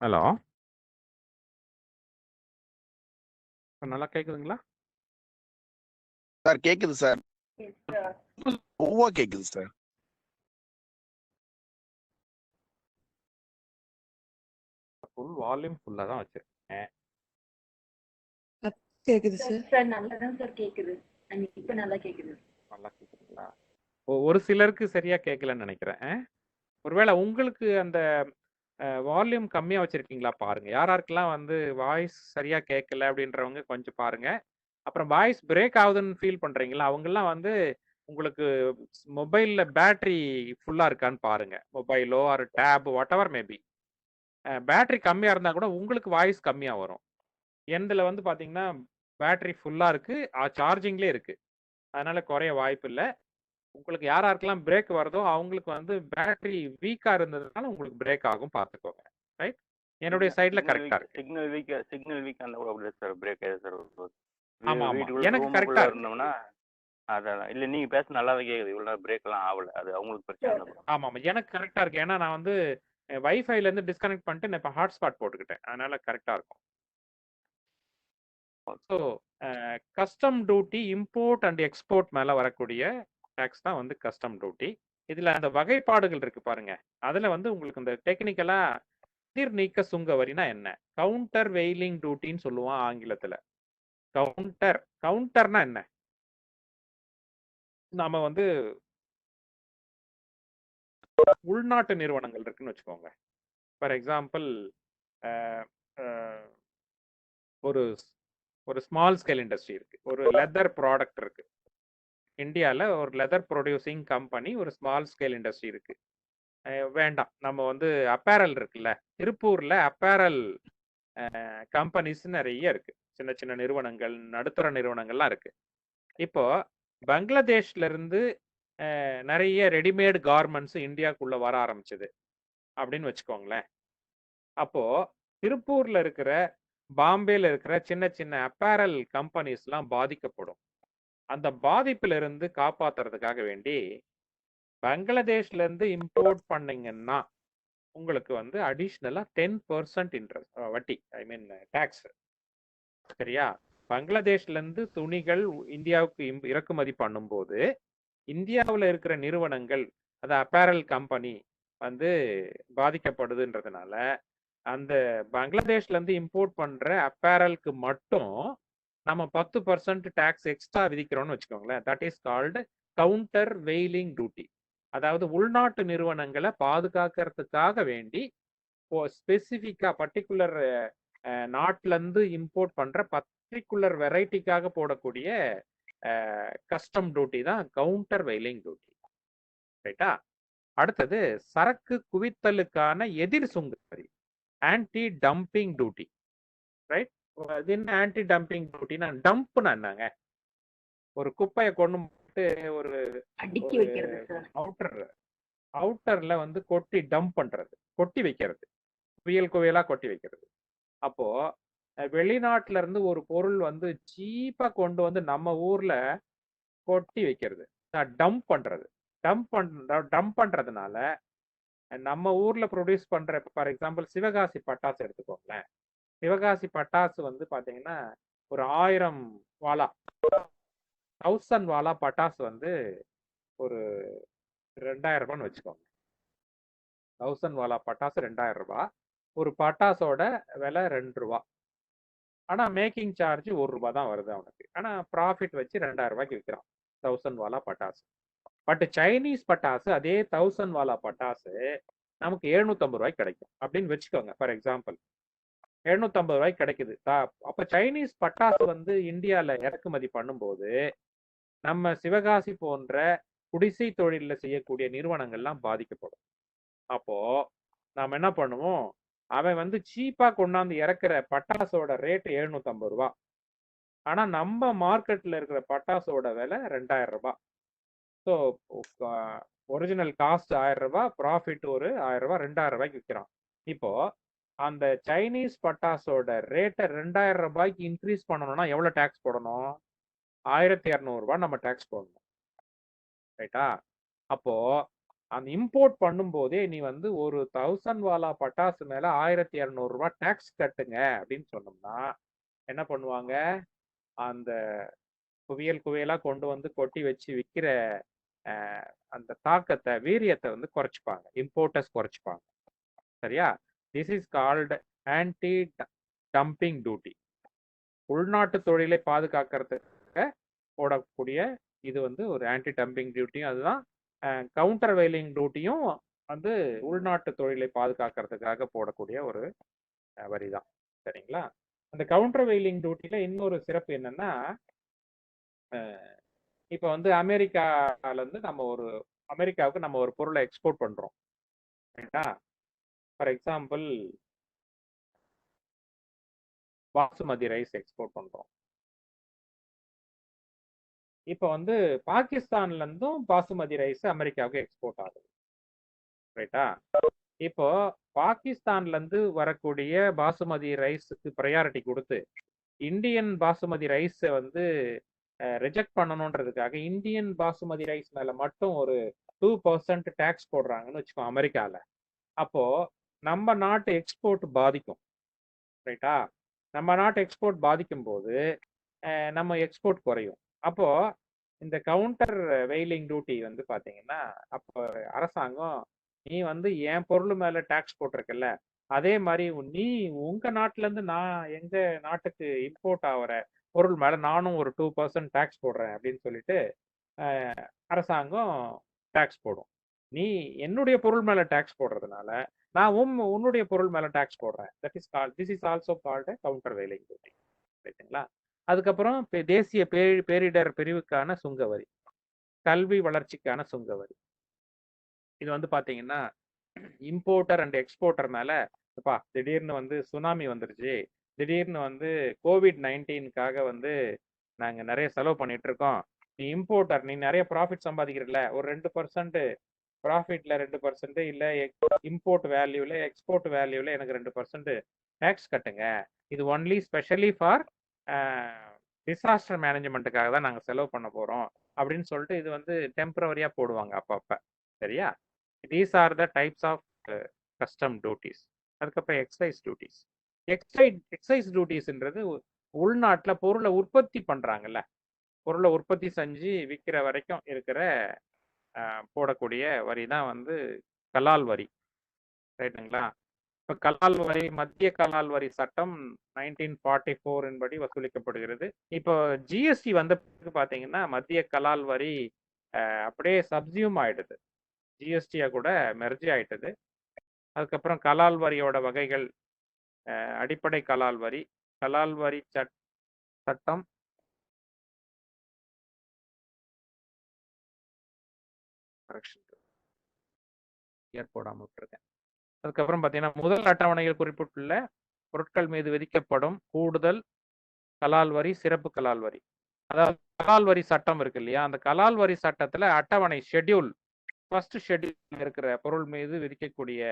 ஹலோ. நல்லா கேக்குதுங்களா? சார் கேக்குது சார். Yes sir. ஒவ்வொரு கேக்குது சார். ஃபுல் வால்யூம் ஃபுல்லா தான் வச்சிருக்கேன். கேக்குது சார். சார் நல்லா தான் சார் கேக்குது. இப்ப நல்லா கேக்குது. நல்லா கேக்குதுங்களா? ஒரு சிலருக்கு சரியா கேட்கலன்னு நினைக்கிறேன். ஒருவேளை உங்களுக்கு அந்த வால்யூம் கம்மியா வச்சிருக்கீங்களா பாருங்க. யாராருக்கெல்லாம் வந்து வாய்ஸ் சரியா கேட்கல அப்படின்றவங்க கொஞ்சம் பாருங்க. அப்புறம் வாய்ஸ் பிரேக் ஆகுதுன்னு ஃபீல் பண்றீங்களா? அவங்கெல்லாம் வந்து உங்களுக்கு மொபைல்ல பேட்டரி ஃபுல்லா இருக்கான்னு பாருங்க. மொபைலோ or tab whatever maybe. Battery கம்மியா இருந்தா கூட உங்களுக்கு வாய்ஸ் கம்மியா வரும். என்துல வந்து பாத்தீங்கன்னா பேட்டரி ஃபுல்லா இருக்கு, சார்ஜிங்லேயே இருக்கு. அதனால குறைய வாய்ப்பு இல்லை. உங்களுக்கு யாராருக்கெல்லாம் பிரேக் வருதோ அவங்களுக்கு வந்து பேட்டரி வீக்கா இருந்ததுனால உங்களுக்கு பிரேக் ஆகும், பார்த்துக்கோங்க. ரைட்? என்னுடைய சைடுல கரெக்டா இருக்கு. சிக்னல் வீக்கா இருந்தா கூட அப்படியே சார் பிரேக் ஆயிடுது சார். ஆமா ஆமா, வீட்டுக்குள்ள எனக்கு ரூமுக்குள்ள கரெக்டா இருக்கு. இருந்தோம்னா அதான் இல்ல நீங்க பேச நல்லாவே கேக்குது. இவ்வளவு பிரேக் எல்லாம் ஆகல. அது அவங்களுக்கு பிரச்சனை இல்லை. ஆமா ஆமா, எனக்கு கரெக்டா இருக்கு. ஏன்னா நான் வந்து வைஃபைல இருந்து டிஸ்கனெக்ட் பண்ணிட்டு நான் இப்போ ஹாட்ஸ்பாட் போட்டுக்கிட்டேன். அதனால கரெக்டா இருக்கும். So custom duty import and export மேல வரக்கூடிய டேக்ஸ் தான் வந்து கஸ்டம் டியூட்டி. இதுல அந்த வகைப்பாடுகள் இருக்கு பாருங்க. அதுல வந்து உங்களுக்கு இந்த டெக்னிக்கலா எதிர் நீக்க சுங்க வரினா என்ன, கவுண்டர் வெயிலிங் டியூட்டின்னு சொல்லுவான் ஆங்கிலத்துல. கவுண்டர்னா என்ன? நாம வந்து உள்நாட்டு நிறுவனங்கள் இருக்குன்னு வச்சுக்கோங்க. ஃபார் எக்ஸாம்பிள் ஒரு ஒரு ஸ்மால் ஸ்கேல் இண்டஸ்ட்ரி இருக்கு, ஒரு லெதர் ப்ராடக்ட் இருக்கு. இந்தியாவில் ஒரு லெதர் ப்ரொடியூசிங் கம்பெனி, ஒரு ஸ்மால் ஸ்கேல் இண்டஸ்ட்ரி இருக்கு. வேண்டாம், நம்ம வந்து அப்பேரல் இருக்குல்ல, திருப்பூர்ல அப்பேரல் கம்பெனிஸ் நிறைய இருக்கு. சின்ன சின்ன நிறுவனங்கள், நடுத்தர நிறுவனங்கள்லாம் இருக்கு. இப்போ பங்களாதேஷ்ல இருந்து நிறைய ரெடிமேட் கார்மெண்ட்ஸ் இந்தியாவுக்குள்ள வர ஆரம்பிச்சது அப்படின்னு வச்சுக்கோங்களேன். அப்போ திருப்பூர்ல இருக்கிற, பாம்பேல இருக்கிற சின்ன சின்ன அப்பேரல் கம்பெனிஸ்லாம் பாதிக்கப்படும். அந்த பாதிப்புல இருந்து காப்பாத்துறதுக்காக வேண்டி பங்களாதேஷ்ல இருந்து இம்போர்ட் பண்ணீங்கன்னா உங்களுக்கு வந்து அடிஷ்னலா 10% இன்ட்ரெஸ்ட், வட்டி, ஐ மீன் டாக்ஸ். சரியா? பங்களாதேஷ்ல இருந்து துணிகள் இந்தியாவுக்கு இறக்குமதி பண்ணும்போது இந்தியாவில் இருக்கிற நிறுவனங்கள், அது அப்பேரல் கம்பெனி வந்து பாதிக்கப்படுதுன்றதுனால அந்த பங்களாதேஷ்ல இருந்து இம்போர்ட் பண்ற அப்பேரலுக்கு மட்டும் நம்ம 10% டாக்ஸ் எக்ஸ்ட்ரா விதிக்கிறோம்னு வச்சுக்கோங்களேன். That is called countervailing duty. அதாவது உள்நாட்டு நிறுவனங்களை பாதுகாக்கிறதுக்காக வேண்டி ஸ்பெசிஃபிக்கா பர்டிகுலர் நாட்டுல இருந்து இம்போர்ட் பண்ற பர்டிகுலர் வெரைட்டிக்காக போடக்கூடிய கஸ்டம் டியூட்டி தான் கவுண்டர் வெயிலிங் டியூட்டி. ரைட்டா? அடுத்தது சரக்கு குவித்தலுக்கான எதிர் சுங்க வரி, ஆன்டி டம்பிங் டியூட்டி. ரைட்? அது என்ன ஆன்டி டம்பிங் டியூட்டினா? டம்ப்னா என்னங்க? ஒரு குப்பையை கொண்டு போட்டு ஒரு அடுக்கி வைக்கிறது சார். அவுட்டர்ல வந்து கொட்டி டம்ப் பண்றது, கொட்டி வைக்கிறது, குவியல் குவியலா கொட்டி வைக்கிறது. அப்போ வெளிநாட்டுல இருந்து ஒரு பொருள் வந்து சீப்பா கொண்டு வந்து நம்ம ஊர்ல கொட்டி வைக்கிறது, டம்ப் பண்றது. டம்ப் பண்றதுனால நம்ம ஊர்ல ப்ரொடியூஸ் பண்ற, ஃபார் எக்ஸாம்பிள் சிவகாசி பட்டாசு எடுத்துக்கோங்களேன். சிவகாசி பட்டாசு வந்து பாத்தீங்கன்னா ஒரு 1000 வாலா, 1000 வாலா பட்டாசு வந்து ஒரு 2000 ரூபான்னு வச்சுக்கோங்க. 1000 வாலா பட்டாசு 2000 ரூபாய். ஒரு பட்டாசோட விலை 2 ரூபா. ஆனா மேக்கிங் சார்ஜ் 1 ரூபாய் தான் வருது அவனுக்கு. ஆனா ப்ராஃபிட் வச்சு 2000 ரூபாய்க்கு விற்கிறான் 1000 வாலா பட்டாசு. பட் சைனீஸ் பட்டாசு, அதே 1000 வாலா பட்டாசு நமக்கு 750 ரூபாய்க்கு கிடைக்கும் அப்படின்னு வச்சுக்கோங்க. ஃபார் எக்ஸாம்பிள் 750 ரூபாய்க்கு கிடைக்குது. அப்ப சைனீஸ் பட்டாசு வந்து இந்தியால இறக்குமதி பண்ணும்போது நம்ம சிவகாசி போன்ற குடிசை தொழில செய்யக்கூடிய நிறுவனங்கள்லாம் பாதிக்கப்படும். அப்போ நாம என்ன பண்ணுவோம், அவன் வந்து சீப்பா கொண்டாந்து இறக்குற பட்டாசோட ரேட் 750 ரூபாய். ஆனா நம்ம மார்க்கெட்ல இருக்கிற பட்டாசோட விலை 2000 ரூபாய். ஸோ ஒரிஜினல் காஸ்ட் 1000 ரூபாய், ப்ராஃபிட் ஒரு 1000 ரூபாய், 2000 ரூபாய்க்கு விற்கிறான். இப்போ அந்த சைனீஸ் பட்டாசோட ரேட்டை 2000 ரூபாய்க்கு இன்க்ரீஸ் பண்ணணும்னா எவ்வளவு டாக்ஸ் போடணும்? 1200 ரூபாய் நம்ம டாக்ஸ் போடணும். ரைட்டா? அப்போ அந்த இம்போர்ட் பண்ணும்போதே நீ வந்து ஒரு 1000 வாலா பட்டாசு மேல 1200 ரூபாய் டாக்ஸ் கட்டுங்க அப்படின்னு சொன்னோம்னா என்ன பண்ணுவாங்க? அந்த குவியல் குவியலா கொண்டு வந்து கொட்டி வச்சு விக்கிற அந்த தாக்கத்தை வீரியத்தை வந்து குறைச்சிப்பாங்க, இம்போர்ட்டர்ஸ் குறைச்சிப்பாங்க. சரியா? This is called anti dumping duty. உள்நாட்டு தொழிலை பாதுகாக்கிறதுக்கு போடக்கூடிய இது வந்து ஒரு ஆன்டி டம்பிங் டியூட்டியும் அதுதான். கவுண்டர் வெயிலிங் டியூட்டியும் வந்து உள்நாட்டு தொழிலை பாதுகாக்கிறதுக்காக போடக்கூடிய ஒரு வரி தான். சரிங்களா? அந்த கவுண்டர் வெயிலிங் டியூட்டில இன்னொரு சிறப்பு என்னன்னா, இப்போ வந்து அமெரிக்கால இருந்து அமெரிக்காவுக்கு நம்ம ஒரு பொருளை எக்ஸ்போர்ட் பண்றோம். ரைட்டா? For example basmati rice export பண்றோம். இப்போ வந்து பாகிஸ்தான்ல இருந்தும் பாசுமதி ரைஸ் அமெரிக்காவுக்கு எக்ஸ்போர்ட் ஆகுது. ரைட்டா? இப்போ பாகிஸ்தான்ல இருந்து வரக்கூடிய பாசுமதி ரைஸுக்கு ப்ரையாரிட்டி கொடுத்து இந்தியன் பாசுமதி ரைஸை வந்து ரிஜெக்ட் பண்ணணுன்றதுக்காக இந்தியன் பாசுமதி ரைஸ் மேல மட்டும் ஒரு 2% டேக்ஸ் போடுறாங்கன்னு வச்சுக்கோ அமெரிக்கால. அப்போ நம்ம நாட்டு எக்ஸ்போர்ட் பாதிக்கும். ரைட்டா? நம்ம நாட்டு எக்ஸ்போர்ட் பாதிக்கும் போது நம்ம எக்ஸ்போர்ட் குறையும். அப்போ இந்த கவுண்டர் வெயிலிங் டியூட்டி வந்து பாத்தீங்கன்னா, அப்போ அரசாங்கம் நீ வந்து என் பொருள் மேல டாக்ஸ் போட்டிருக்கல, அதே மாதிரி நீ உங்க நாட்டுல இருந்து நான் எங்க நாட்டுக்கு இம்போர்ட் ஆகிற பொருள் மேல நானும் ஒரு 2% டாக்ஸ் போடுறேன் அப்படின்னு சொல்லிட்டு அரசாங்கம் டாக்ஸ் போடும். நீ என்னுடைய பொருள் மேல டாக்ஸ் போடுறதுனால நான் உன்னுடைய பொருள் மேல டாக்ஸ் போடுறேன். This is also called countervailing duty. ரைட்டுங்களா? அதுக்கப்புறம் தேசிய பேரிடர் பிரிவுக்கான சுங்கவரி, கல்வி வளர்ச்சிக்கான சுங்கவரி. இது வந்து பாத்தீங்கன்னா இம்போர்ட்டர் அண்ட் எக்ஸ்போர்ட்டர் மேல திடீர்னு வந்து சுனாமி வந்துருச்சு, திடீர்னு வந்து COVID-19க்காக வந்து நாங்க நிறைய செலவு பண்ணிட்டு இருக்கோம், நீ இம்போர்ட்டர், நீ நிறைய ப்ராஃபிட் சம்பாதிக்கிறல, ஒரு 2% ப்ராஃபிட்ல 2% இல்ல இம்போர்ட் வேல்யூல எக்ஸ்போர்ட் வேல்யூல எனக்கு 2% டேக்ஸ் கட்டுங்க, இது ஒன்லி ஸ்பெஷலி ஃபார் டிசாஸ்டர் மேனேஜ்மெண்ட்டுக்காக தான் நாங்கள் செலவு பண்ண போகிறோம் அப்படின்னு சொல்லிட்டு இது வந்து டெம்பரவரியாக போடுவாங்க அப்பப்போ. சரியா? These are the types of custom duties. அதுக்கப்புறம் எக்ஸைஸ் டியூட்டிஸ். எக்ஸைஸ் டியூட்டிஸ்ன்றது உள்நாட்டில் பொருளை உற்பத்தி பண்ணுறாங்கல்ல, பொருளை உற்பத்தி செஞ்சு விற்கிற வரைக்கும் இருக்கிற போடக்கூடிய வரி தான் வந்து கலால் வரி. ரைட்டுங்களா? இப்போ கலால் வரி மத்திய கலால் வரி சட்டம் 1944 படி வசூலிக்கப்படுகிறது. இப்போ ஜிஎஸ்டி வந்த பிறகு பார்த்தீங்கன்னா மத்திய கலால் வரி அப்படியே சப்சியூம் ஆயிடுது, ஜிஎஸ்டியா கூட மெர்ஜி ஆயிட்டது. அதுக்கப்புறம் கலால் வரியோட வகைகள், அடிப்படை கலால் வரி, கலால் வரி சட்டம், போடாம விட்டுருக்கேன். அதுக்கப்புறம் பார்த்தீங்கன்னா முதல் அட்டவணையில் குறிப்பிட்டுள்ள பொருட்கள் மீது விதிக்கப்படும் கூடுதல் கலால் வரி, சிறப்பு கலால் வரி. அதாவது கலால் வரி சட்டம் இருக்கு இல்லையா, அந்த கலால் வரி சட்டத்துல அட்டவணை ஷெட்யூல், ஃபர்ஸ்ட் ஷெட்யூல் இருக்கிற பொருள் மீது விதிக்கக்கூடிய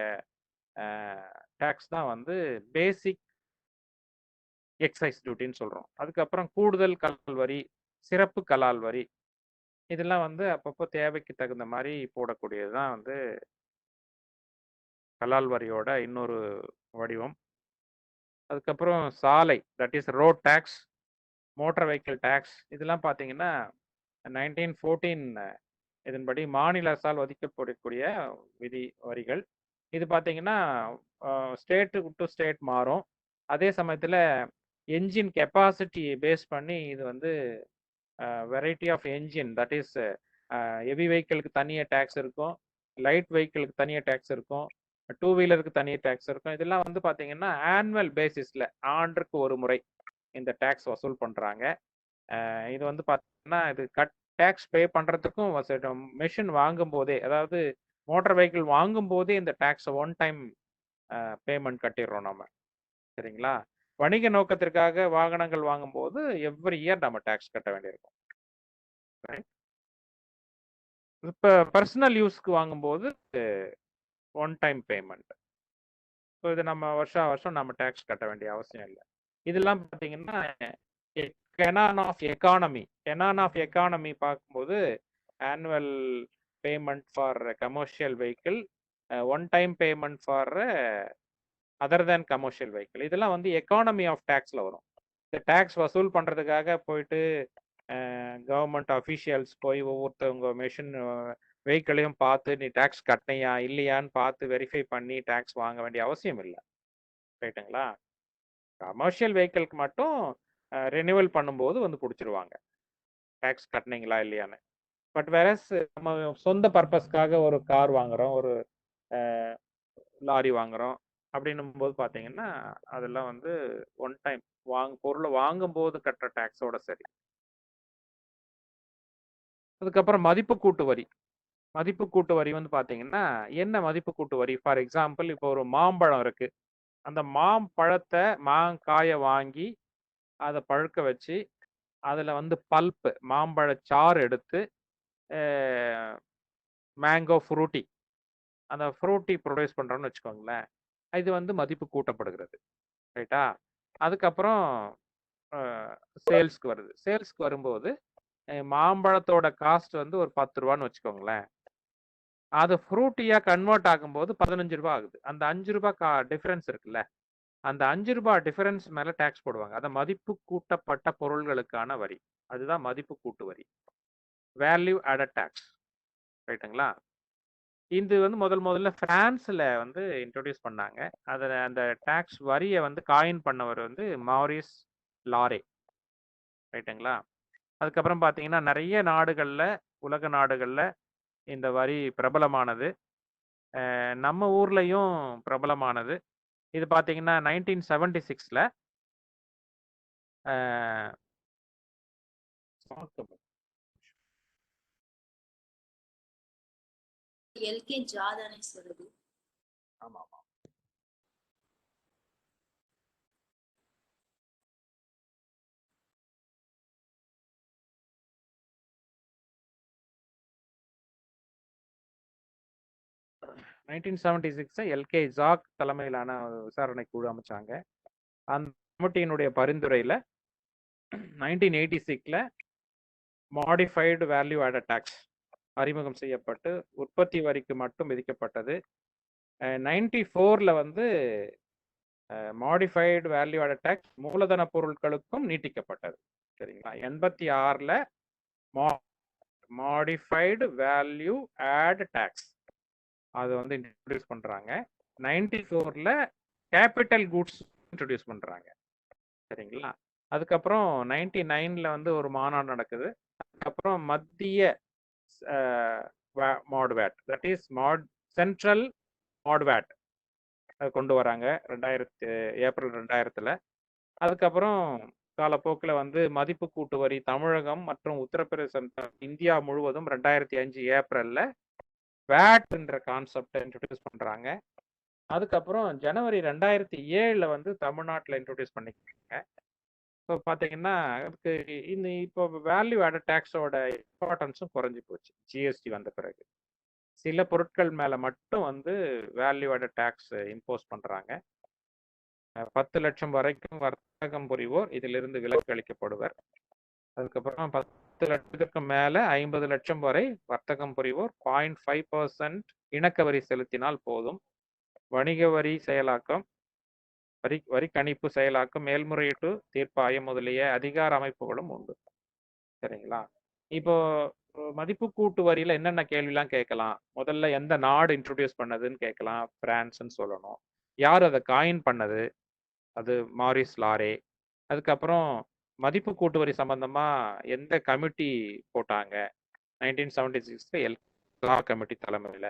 டாக்ஸ் தான் வந்து பேசிக் எக்ஸைஸ் டியூட்டின்னு சொல்றோம். அதுக்கப்புறம் கூடுதல் கலால் வரி, சிறப்பு கலால் வரி, இதெல்லாம் வந்து அப்பப்போ தேவைக்கு தகுந்த மாதிரி போடக்கூடியதுதான் வந்து கலால் வரியோட இன்னொரு வடிவம். அதுக்கப்புறம் சாலை, that is road tax, motor vehicle tax, இதெல்லாம் பார்த்தீங்கன்னா 1914 இதன்படி மாநில அரசால் ஒதுக்கப்படக்கூடிய வரிகள். இது பார்த்தீங்கன்னா ஸ்டேட்டு டு ஸ்டேட் மாறும். அதே சமயத்தில் என்ஜின் கெப்பாசிட்டி பேஸ் பண்ணி இது வந்து variety of engine, that is heavy வெஹிக்கிளுக்கு தனியாக டேக்ஸ் இருக்கும், லைட் வெஹிக்கிளுக்கு தனியாக டேக்ஸ் இருக்கும், 2 வீலருக்கு தனியாக டேக்ஸ் இருக்கும். இதெல்லாம் வந்து பார்த்தீங்கன்னா ஆனுவல் பேசிஸில் ஆண்டுக்கு ஒரு முறை இந்த டேக்ஸ் வசூல் பண்ணுறாங்க. இது வந்து பார்த்தீங்கன்னா இது டேக்ஸ் பே பண்ணுறதுக்கும் மெஷின் வாங்கும் போதே, அதாவது மோட்டார் வெஹிக்கிள் வாங்கும் போதே இந்த டேக்ஸை ஒன் டைம் பேமெண்ட் கட்டிடுறோம் நம்ம. சரிங்களா? வணிக நோக்கத்திற்காக வாகனங்கள் வாங்கும்போது எவ்ரி இயர் நம்ம டேக்ஸ் கட்ட வேண்டியிருக்கும். இப்போ பர்சனல் யூஸ்க்கு வாங்கும்போது ஒன் டைம் பேமெண்ட். ஸோ இது நம்ம வருஷம் நம்ம டேக்ஸ் கட்ட வேண்டிய அவசியம் இல்லை. இதெல்லாம் பார்த்தீங்கன்னா கெனான் ஆஃப் எக்கானமி பார்க்கும்போது annual payment for commercial vehicle, one time payment for other than commercial vehicle. இதெல்லாம் வந்து எக்கானமி ஆஃப் டேக்ஸில் வரும். இந்த டேக்ஸ் வசூல் பண்ணுறதுக்காக போயிட்டு கவர்மெண்ட் அஃபீஷியல்ஸ் போய் ஒவ்வொருத்தவங்க வெஹிக்கிளையும் பார்த்து நீ டேக்ஸ் கட்டினியா இல்லையான்னு பார்த்து வெரிஃபை பண்ணி டேக்ஸ் வாங்க வேண்டிய அவசியம் இல்லை. ரைட்டுங்களா? கமர்ஷியல் வெஹிக்கிளுக்கு மட்டும் ரெனிவல் பண்ணும்போது வந்து பிடிச்சிருவாங்க டேக்ஸ் கட்டினீங்களா இல்லையான்னு. பட் வேறஸ் நம்ம சொந்த பர்பஸ்க்காக ஒரு கார் வாங்குறோம், ஒரு லாரி வாங்குறோம் அப்படின்னும் போது பார்த்தீங்கன்னா அதெல்லாம் வந்து ஒன் டைம் பொருளை வாங்கும்போது கட்டுற டேக்ஸோட சரி. அதுக்கப்புறம் மதிப்பு கூட்டு வரி. மதிப்பு கூட்டு வரி வந்து பார்த்தீங்கன்னா என்ன மதிப்பு கூட்டு வரி? ஃபார் எக்ஸாம்பிள் இப்போ ஒரு மாம்பழம் இருக்கு, அந்த மாம்பழத்தை மாங்காயை வாங்கி அதை பழுக்க வச்சு அதில் வந்து பல்ப்பு மாம்பழச்சாறு எடுத்து மேங்கோ ஃப்ரூட்டி அந்த ஃப்ரூட்டி ப்ரொடியூஸ் பண்ணுறோன்னு வச்சுக்கோங்களேன், இது வந்து மதிப்பு கூட்டப்படுகிறது. ரைட்டா? அதுக்கப்புறம் சேல்ஸ்க்கு வருது. சேல்ஸ்க்கு வரும்போது மாம்பழத்தோட காஸ்ட் வந்து ஒரு 10 ரூபான்னு வச்சுக்கோங்களேன், அது ஃப்ரூட்டியாக கன்வெர்ட் ஆகும்போது 15 ரூபா ஆகுது. அந்த 5 ரூபாய் டிஃபரன்ஸ் இருக்குல்ல, அந்த 5 ரூபாய் டிஃபரன்ஸ் மேலே டேக்ஸ் போடுவாங்க. அதை மதிப்பு கூட்டப்பட்ட பொருள்களுக்கான வரி, அதுதான் மதிப்பு கூட்டு வரி, வேல்யூ ஆடட் டேக்ஸ். ரைட்டுங்களா? இது வந்து முதல்ல பிரான்ஸ்ல வந்து இன்ட்ரோடியூஸ் பண்ணாங்க. அதில் அந்த டேக்ஸ் வரியை வந்து காயின் பண்ணவர் வந்து மாரிஸ் லாரே. ரைட்டுங்களா? அதுக்கப்புறம் பார்த்தீங்கன்னா நிறைய நாடுகளில், உலக நாடுகளில் இந்த வரி பிரபலமானது, நம்ம ஊர்லேயும் பிரபலமானது. இது பார்த்தீங்கன்னா 1976ல் எல்கே ஜாதானே சொல்லுது. ஆமாம் ஆமாம். நைன்டீன் 76 எல்கே ஜாக் தலைமையிலான விசாரணை குழு அமைச்சாங்க. அந்த கமிட்டியினுடைய பரிந்துரையில் 1986ல் மாடிஃபைடு வேல்யூ ஆடட் டேக்ஸ் அறிமுகம் செய்யப்பட்டு உற்பத்தி வரிக்கு மட்டும் விதிக்கப்பட்டது. 94ல் வந்து மாடிஃபைடு வேல்யூ ஆடட் டேக்ஸ் மூலதன பொருட்களுக்கும் நீட்டிக்கப்பட்டது. சரிங்களா? 86ல் மாடிஃபைடு வேல்யூ ஆட் டேக்ஸ் அது வந்து இன்ட்ரடியூஸ் பண்றாங்க. 94ல் கேபிட்டல் குட்ஸ் இன்ட்ரடியூஸ் பண்றாங்க. சரிங்களா? அதுக்கப்புறம் 99ல் வந்து ஒரு மாநாடு நடக்குது. அதுக்கப்புறம் மத்திய மாட்வேட், தட் இஸ் சென்ட்ரல் மாட்வேட் அது கொண்டு வராங்க ஏப்ரல் 2000ல். அதுக்கப்புறம் காலப்போக்கில் வந்து மதிப்பு கூட்டு வரி தமிழகம் மற்றும் உத்தரப்பிரதேசம் இந்தியா முழுவதும் 2005 ஏப்ரலில் வேட் என்ற கான்செப்டை இன்ட்ரடியூஸ் பண்ணுறாங்க. அதுக்கப்புறம் ஜனவரி 2007ல் வந்து தமிழ்நாட்டில் இன்ட்ரடியூஸ் பண்ணிக்கிறாங்க. இப்போ பார்த்தீங்கன்னா அதுக்கு இப்போ வேல்யூ ஆடட் டேக்ஸோட இம்பார்ட்டன்ஸும் குறைஞ்சி போச்சு ஜிஎஸ்டி வந்த பிறகு. சில பொருட்கள் மேலே மட்டும் வந்து வேல்யூ ஆடட் டேக்ஸ் இம்போஸ் பண்ணுறாங்க. 10 லட்சம் வரைக்கும் வர்த்தகம் புரிவோர் இதிலிருந்து விலக்கு அளிக்கப்படுவர். அதுக்கப்புறம் 10 லட்சத்துக்கு மேலே 50 லட்சம் வரை வர்த்தகம் புரிவோர் 0.5% இணக்க வரி செலுத்தினால் போதும். வணிக வரி செயலாக்கம், வரி கணிப்பு செயலாக்கம், மேல்முறையீட்டு தீர்ப்பாயம் முதலிய அதிகார அமைப்புகளும் உண்டு. சரிங்களா? இப்போ மதிப்பு கூட்டு வரியில என்னென்ன கேள்விலாம் கேட்கலாம்? முதல்ல எந்த நாடு இன்ட்ரோடியூஸ் பண்ணதுன்னு கேட்கலாம், பிரான்ஸ்ன்னு சொல்லணும். யார் அதை காயின் பண்ணது? அது மாரிஸ் லாரே. அதுக்கப்புறம் மதிப்பு கூட்டு வரி சம்பந்தமா எந்த கமிட்டி போட்டாங்க? 1976 லா கமிட்டி தலைமையில.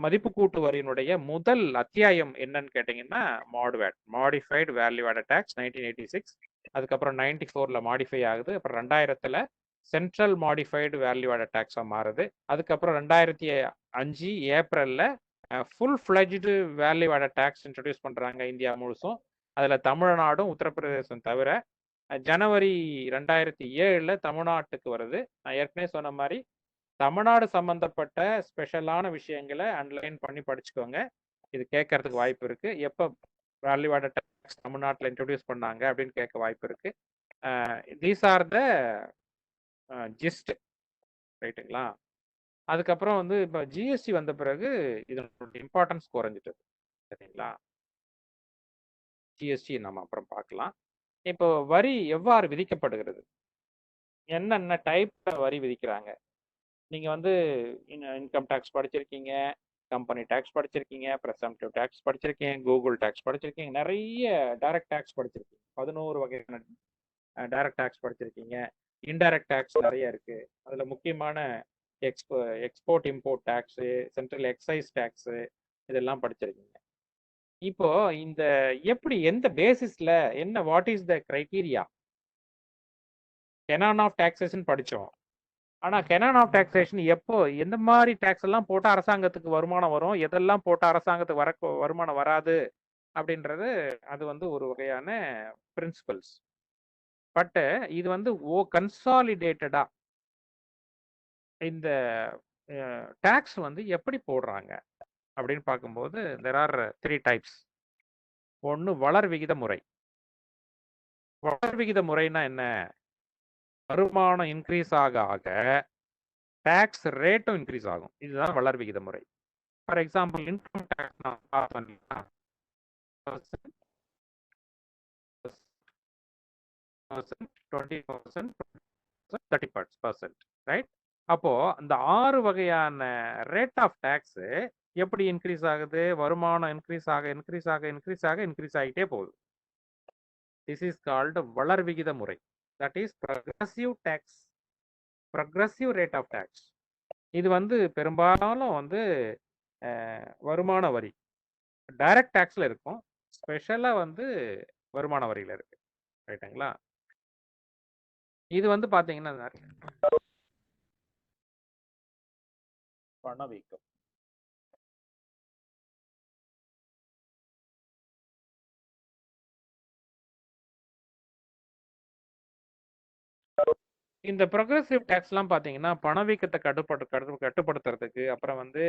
மதிப்பு கூட்டு வரியினுடைய முதல் அத்தியாயம் என்னன்னு கேட்டீங்கன்னா MODVAT, modified value added tax 1986. அதுக்கப்புறம் 94ல் மாடிஃபை ஆகுது. அப்புறம் 2000ல் சென்ட்ரல் மாடிஃபைடு வேல்யூ ஆடட் டேக்ஸாக மாறுது. அதுக்கப்புறம் 2005 ஏப்ரலில் full fledged value added tax introduce பண்ணுறாங்க இந்தியா முழுசும். அதில் தமிழ்நாடும் உத்தரப்பிரதேசம் தவிர. ஜனவரி 2007ல் தமிழ்நாட்டுக்கு வருது. நான் ஏற்கனவே சொன்ன மாதிரி தமிழ்நாடு சம்பந்தப்பட்ட ஸ்பெஷலான விஷயங்களை அண்டர்லைன் பண்ணி படிச்சுக்கோங்க. இது கேட்கறதுக்கு வாய்ப்பு இருக்கு. எப்போ வேல்யூ ஆடட் டேக்ஸ் தமிழ்நாட்டில் இன்ட்ரடியூஸ் பண்ணாங்க அப்படின்னு கேட்க வாய்ப்பு இருக்கு. These are the gist. ரைட்டுங்களா? அதுக்கப்புறம் வந்து இப்போ ஜிஎஸ்டி வந்த பிறகு இதனோட இம்பார்ட்டன்ஸ் குறைஞ்சிட்டது. சரிங்களா? ஜிஎஸ்டி நம்ம அப்புறம் பார்க்கலாம். இப்போ வரி எவ்வாறு விதிக்கப்படுகிறது? என்னென்ன டைப்ல வரி விதிக்கிறாங்க? நீங்க வந்து இன்கம் டேக்ஸ் படிச்சிருக்கீங்க, கம்பெனி டேக்ஸ் படிச்சிருக்கீங்க, ப்ரெசம்ப்டிவ் டேக்ஸ் படிச்சிருக்கீங்க, கூகுள் டேக்ஸ் படிச்சிருக்கீங்க, நிறைய டைரக்ட் டேக்ஸ் படிச்சிருக்கீங்க. 11 வகையான டைரக்ட் டேக்ஸ் படிச்சிருக்கீங்க. இன்டைரக்ட் டேக்ஸ் நிறைய இருக்கு. அதுல முக்கியமான export import tax, central excise tax இதெல்லாம் படிச்சிருக்கீங்க. இப்போ இந்த எப்படி எந்த பேசிஸ்ல என்ன what is the criteria? Canon of taxation படிச்சோம். ஆனா கெனான் ஆஃப் டாக்ஸேஷன் எப்போ எந்த மாதிரி டாக்ஸ் எல்லாம் போட்டா அரசாங்கத்துக்கு வருமானம் வரும், எதெல்லாம் போட்டா அரசாங்கத்துக்கு வருமானம் வராது அப்படின்றது அது வந்து ஒரு வகையான பிரின்சிபல்ஸ். பட் இது வந்து கன்சாலிடேட்டடா இந்த டாக்ஸ் வந்து எப்படி போடுறாங்க அப்படின்னு பார்க்கும்போது there are 3 டைப்ஸ். ஒன்று வளர் விகித முறை. வளர் விகித முறைனா என்ன? வருமானம் இன்க்ரீஸ் ஆக ஆக டாக்ஸ் ரேட்டும் இன்க்ரீஸ் ஆகும். இதுதான் வளர் விகித முறை. ஃபார் எக்ஸாம்பிள் இன்கம் டேக்ஸ் நான் பார்த்தோம்னா 20%, 30%, ரைட்? அப்போ அந்த 6 வகையான ரேட் ஆஃப் டாக்ஸ் எப்படி இன்க்ரீஸ் ஆகுது? வருமானம் இன்க்ரீஸ் ஆக இன்க்ரீஸ் ஆக இன்க்ரீஸ் ஆக இன்க்ரீஸ் ஆகிட்டே போகுது. திஸ் இஸ் கால்டு வளர் விகித முறை. That is progressive tax, progressive rate of tax. இது வந்து பெரும்பாலும் வந்து வருமான வரி டைரக்ட் டாக்ஸ்ல இருக்கும், ஸ்பெஷலா வந்து வருமான வரியில இருக்கு. ரைட்டுங்களா? இது வந்து பாத்தீங்கன்னா பணவீக்கம். இந்த ப்ரொக்ரெசிவ் டேக்ஸ்லாம் பார்த்தீங்கன்னா பணவீக்கத்தை கட்டுப்படுத்துறதுக்கு, அப்புறம் வந்து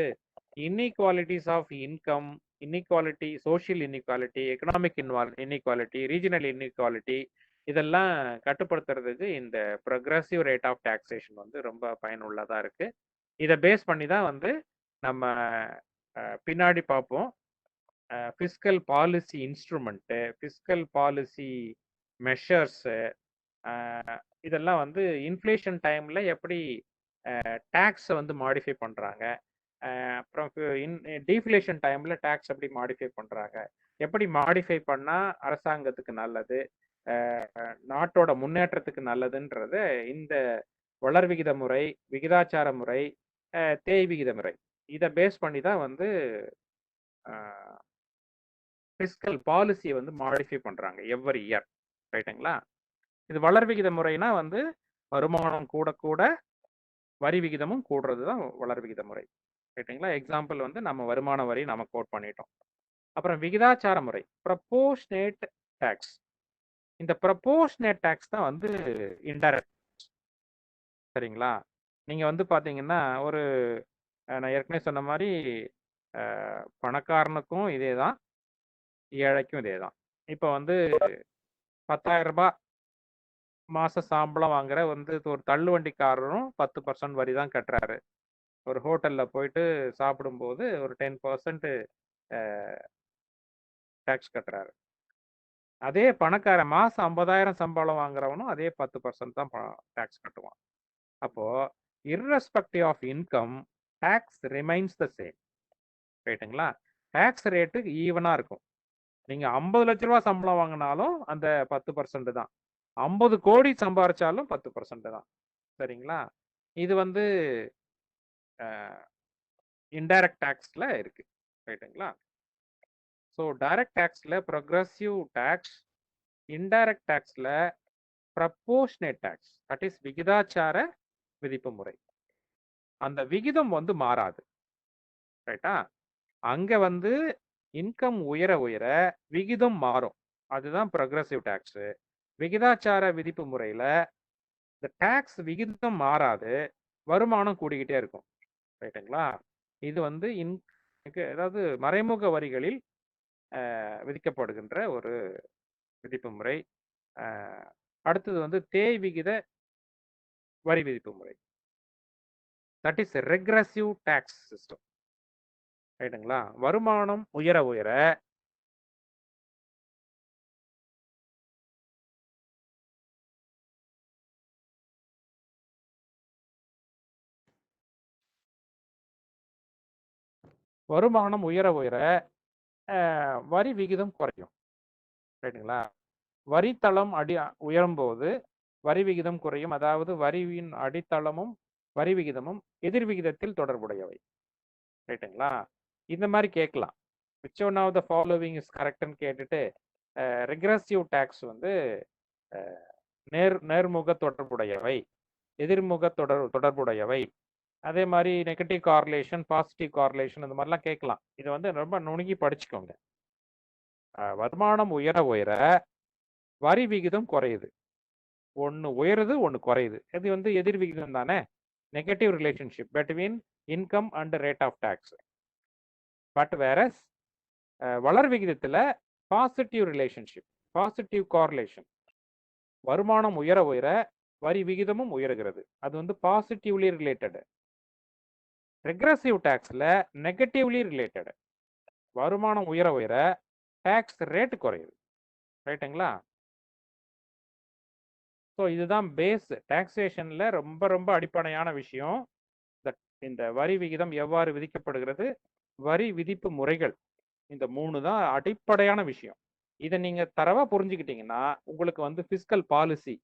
inequalities of income, inequality, social inequality, economic inequality, regional inequality இதெல்லாம் கட்டுப்படுத்துறதுக்கு இந்த ப்ரொக்ரெசிவ் ரேட் ஆஃப் டாக்ஸேஷன் வந்து ரொம்ப பயனுள்ளதாக இருக்கு. இதை பேஸ் பண்ணி தான் வந்து நம்ம பின்னாடி பார்ப்போம் fiscal policy instrument, fiscal policy measures, இதெல்லாம் வந்து இன்ஃப்ளேஷன் டைம்ல எப்படி டேக்ஸை வந்து மாடிஃபை பண்றாங்க, அப்புறம் டீஃப்ளேஷன் டைம்ல டேக்ஸ் எப்படி மாடிஃபை பண்றாங்க, எப்படி மாடிஃபை பண்ணா அரசாங்கத்துக்கு நல்லது, நாட்டோட முன்னேற்றத்துக்கு நல்லதுன்றது இந்த வளர் விகித முறை, விகிதாச்சார முறை, தேய் விகித முறை இதை பேஸ் பண்ணி தான் வந்து ஃபிஸ்கல் பாலிசியை வந்து மாடிஃபை பண்றாங்க எவ்வரி இயர். ரைட்டுங்களா? இது வளர் விகித முறைனா வந்து வருமானம் கூட கூட வரி விகிதமும் கூடுறது தான் வளர் விகித முறை. ரைட்டுங்களா? எக்ஸாம்பிள் வந்து நம்ம வருமான வரி நம்ம கோட் பண்ணிட்டோம். அப்புறம் விகிதாச்சார முறை, ப்ரப்போர்ஷனேட் டேக்ஸ். இந்த ப்ரப்போர்ஷனேட் டேக்ஸ் தான் வந்து இன்டைரக்ட். சரிங்களா? நீங்க வந்து பாத்தீங்கன்னா ஒரு நான் ஏற்கனவே சொன்ன மாதிரி பணக்காரனுக்கும் இதே தான், ஏழைக்கும் இதே தான். இப்போ வந்து 10,000 ரூபாய் மாச சம்பளம் வாங்குற வந்து ஒரு தள்ளுவண்டிக்காரரும் 10% வரி தான் கட்டுறாரு. ஒரு ஹோட்டல்ல போயிட்டு சாப்பிடும்போது ஒரு 10% டேக்ஸ் கட்டுறாரு. அதே பணக்காரன் மாசம் 50,000 சம்பளம் வாங்குறவனும் அதே 10% தான் டேக்ஸ் கட்டுவான். அப்போ irrespective of income tax remains the same. ரைட்டுங்களா? டேக்ஸ் ரேட்டு ஈவனா இருக்கும். நீங்க 50 லட்ச ரூபா சம்பளம் வாங்கினாலும் அந்த 10% தான், 50 கோடி சம்பாரிச்சாலும் 10% தான். சரிங்களா? இது வந்து இன்டைரக்ட் டேக்ஸ்ல இருக்கு. ரைட்டுங்களா? ஸோ டைரக்ட் டேக்ஸ்ல ப்ரொக்ரெசிவ் டேக்ஸ், இன்டைரக்ட் டேக்ஸ்ல ப்ரப்போர்ஷனேட் டேக்ஸ், தட் இஸ் விகிதாச்சார விதிப்பு முறை. அந்த விகிதம் வந்து மாறாது. ரைட்டா? அங்க வந்து இன்கம் உயர உயர விகிதம் மாறும். அதுதான் ப்ரொக்ரெசிவ் டேக்ஸ். விகிதாச்சார விதிப்பு முறையில இந்த டேக்ஸ் விகிதம் மாறாது, வருமானம் கூடிக்கிட்டே இருக்கும். ரைட்டுங்களா? இது வந்து அதாவது மறைமுக வரிகளில் விதிக்கப்படுகின்ற ஒரு விதிப்பு முறை. அடுத்தது வந்து தேய் விகித வரி விதிப்பு முறை. That is regressive tax system. ரைட்டுங்களா? வருமானம் உயர உயர வருமானம் உயர உயர வரி விகிதம் குறையும். ரைட்டுங்களா? வரித்தளம் உயரும்போது வரி விகிதம் குறையும். அதாவது வரியின் அடித்தளமும் வரி விகிதமும் எதிர் விகிதத்தில் தொடர்புடையவை. ரைட்டுங்களா? இந்த மாதிரி கேட்கலாம். Which one of the following is கரெக்ட்னு கேட்டுட்டு ரெக்ரெசிவ் டேக்ஸ் வந்து நேர்முக தொடர்புடையவை, எதிர்முக தொடர்புடையவை, அதே மாதிரி நெகட்டிவ் கார்லேஷன், பாசிட்டிவ் கார்லேஷன், இந்த மாதிரிலாம் கேட்கலாம். இதை வந்து ரொம்ப நுணுகி படிச்சுக்கோங்க. வருமானம் உயர உயர வரி விகிதம் குறையுது. ஒன்று உயருது, ஒன்று குறையுது. இது வந்து எதிர் விகிதம் தானே. Negative relationship between income and rate of tax. But வேற வளர் விகிதத்தில் பாசிட்டிவ் ரிலேஷன்ஷிப், பாசிட்டிவ் கார்லேஷன். வருமானம் உயர உயர வரி விகிதமும் உயர்கிறது. அது வந்து பாசிட்டிவ்லி ரிலேட்டட். ரெக்ரெசிவ் டேக்ஸில் நெகட்டிவ்லி ரிலேட்டட். வருமானம் உயர உயர டேக்ஸ் ரேட் குறையுது. ரைட்டுங்களா? ஸோ இதுதான் பேஸ். டாக்ஸேஷனில் ரொம்ப ரொம்ப அடிப்படையான விஷயம். இந்த வரி விகிதம் எவ்வாறு விதிக்கப்படுகிறது, வரி விதிப்பு முறைகள், இந்த 3 தான் அடிப்படையான விஷயம். இதை நீங்கள் தரவாக புரிஞ்சுக்கிட்டீங்கன்னா உங்களுக்கு வந்து fiscal policy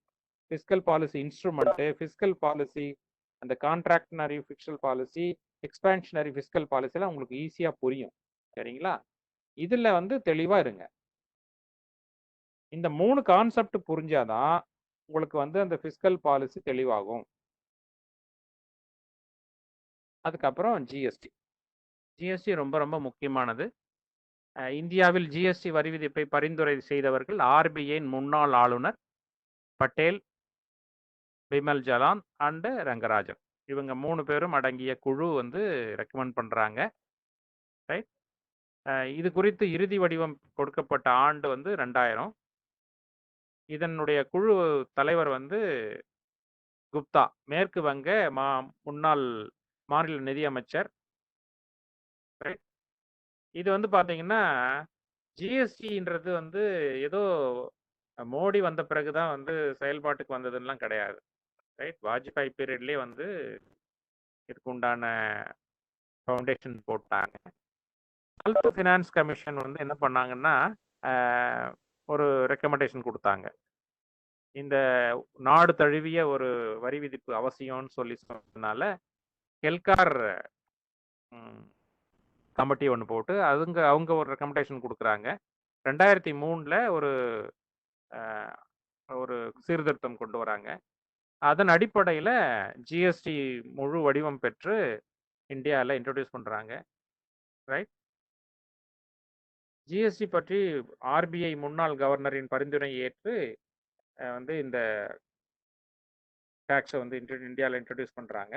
instrument, fiscal policy, அந்த கான்ட்ராக்டனரி ஃபிஸ்கல் பாலிசி, எக்ஸ்பான்ஷனரி ஃபிஸ்கல் பாலிசிலாம் உங்களுக்கு ஈஸியாக புரியும். சரிங்களா? இதில் வந்து தெளிவாக இருங்க. இந்த 3 கான்செப்ட் புரிஞ்சாதான் உங்களுக்கு வந்து அந்த ஃபிஸ்கல் பாலிசி தெளிவாகும். அதுக்கப்புறம் ஜிஎஸ்டி ரொம்ப ரொம்ப முக்கியமானது. இந்தியாவில் ஜிஎஸ்டி வரி விதிப்பை பரிந்துரை செய்தவர்கள் ஆர்பிஐயின் முன்னாள் ஆளுநர் பட்டேல், பிமல் ஜலான் அண்டு ரங்கராஜன். இவங்க 3 பேரும் அடங்கிய குழு வந்து ரெக்கமெண்ட் பண்ணுறாங்க. ரைட். இது குறித்து இறுதி வடிவம் கொடுக்கப்பட்ட ஆண்டு வந்து 2000. இதனுடைய குழு தலைவர் வந்து குப்தா, மேற்கு வங்க முன்னாள் மாநில நிதியமைச்சர். இது வந்து பார்த்தீங்கன்னா ஜிஎஸ்டின்றது வந்து ஏதோ மோடி வந்த பிறகுதான் வந்து செயல்பாட்டுக்கு வந்ததுன்னெலாம் கிடையாது. ரைட். வாஜ்பாய் பீரியட்லேயே வந்து இதுக்கு உண்டான ஃபவுண்டேஷன் போட்டாங்க. ஹெல்த் ஃபினான்ஸ் கமிஷன் வந்து என்ன பண்ணாங்கன்னா ஒரு ரெக்கமெண்டேஷன் கொடுத்தாங்க. இந்த நாடு தழுவிய ஒரு வரி விதிப்பு அவசியம்னு சொல்லி சொன்னதுனால ஹெல்கார் கமிட்டி ஒன்று போட்டு அவங்க ஒரு ரெக்கமெண்டேஷன் கொடுக்குறாங்க. 2003 ஒரு சீர்திருத்தம் கொண்டு வராங்க. அதன் அடிப்படையில் ஜிஎஸ்டி முழு வடிவம் பெற்று இந்தியாவில் இன்ட்ரடியூஸ் பண்ணுறாங்க. ரைட். ஜிஎஸ்டி பற்றி ஆர்பிஐ முன்னாள் கவர்னரின் பரிந்துரை ஏற்று வந்து இந்த டேக்ஸை வந்து இந்தியாவில் இன்ட்ரடியூஸ் பண்ணுறாங்க.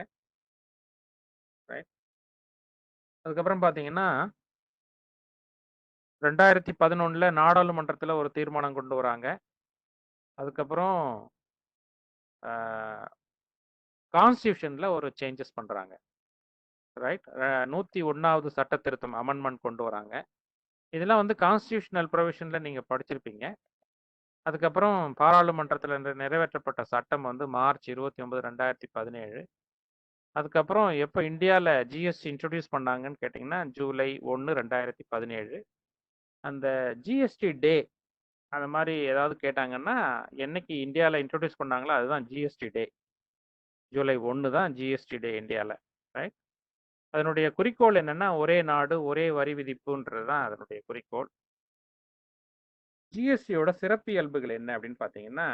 ரைட். அதுக்கப்புறம் பார்த்தீங்கன்னா 2011 நாடாளுமன்றத்தில் ஒரு தீர்மானம் கொண்டு வராங்க. அதுக்கப்புறம் கான்ஸ்டியூஷனில் ஒரு சேஞ்சஸ் பண்ணுறாங்க. ரைட். 101வது சட்ட திருத்தம் அமெண்ட்மெண்ட் கொண்டு வராங்க. இதெல்லாம் வந்து கான்ஸ்டியூஷனல் ப்ரொவிஷனில் நீங்கள் படிச்சிருப்பீங்க. அதுக்கப்புறம் பாராளுமன்றத்தில் நிறைவேற்றப்பட்ட சட்டம் வந்து மார்ச் 29, 2017. அதுக்கப்புறம் எப்போ இந்தியாவில் ஜிஎஸ்டி இன்ட்ரடியூஸ் பண்ணாங்கன்னு கேட்டிங்கன்னா ஜூலை 1, 2017. அந்த ஜிஎஸ்டி டே அந்த மாதிரி ஏதாவது கேட்டாங்கன்னா என்னைக்கு இந்தியாவில் இன்ட்ரடியூஸ் பண்ணாங்களோ அதுதான் ஜிஎஸ்டி டே. ஜூலை 1 தான் ஜிஎஸ்டி டே இந்தியாவில். ரைட். அதனுடைய குறிக்கோள் என்னென்னா ஒரே நாடு ஒரே வரி விதிப்புன்றது தான் அதனுடைய குறிக்கோள். ஜிஎஸ்டியோட சிறப்பியல்புகள் என்ன அப்படின்னு பார்த்தீங்கன்னா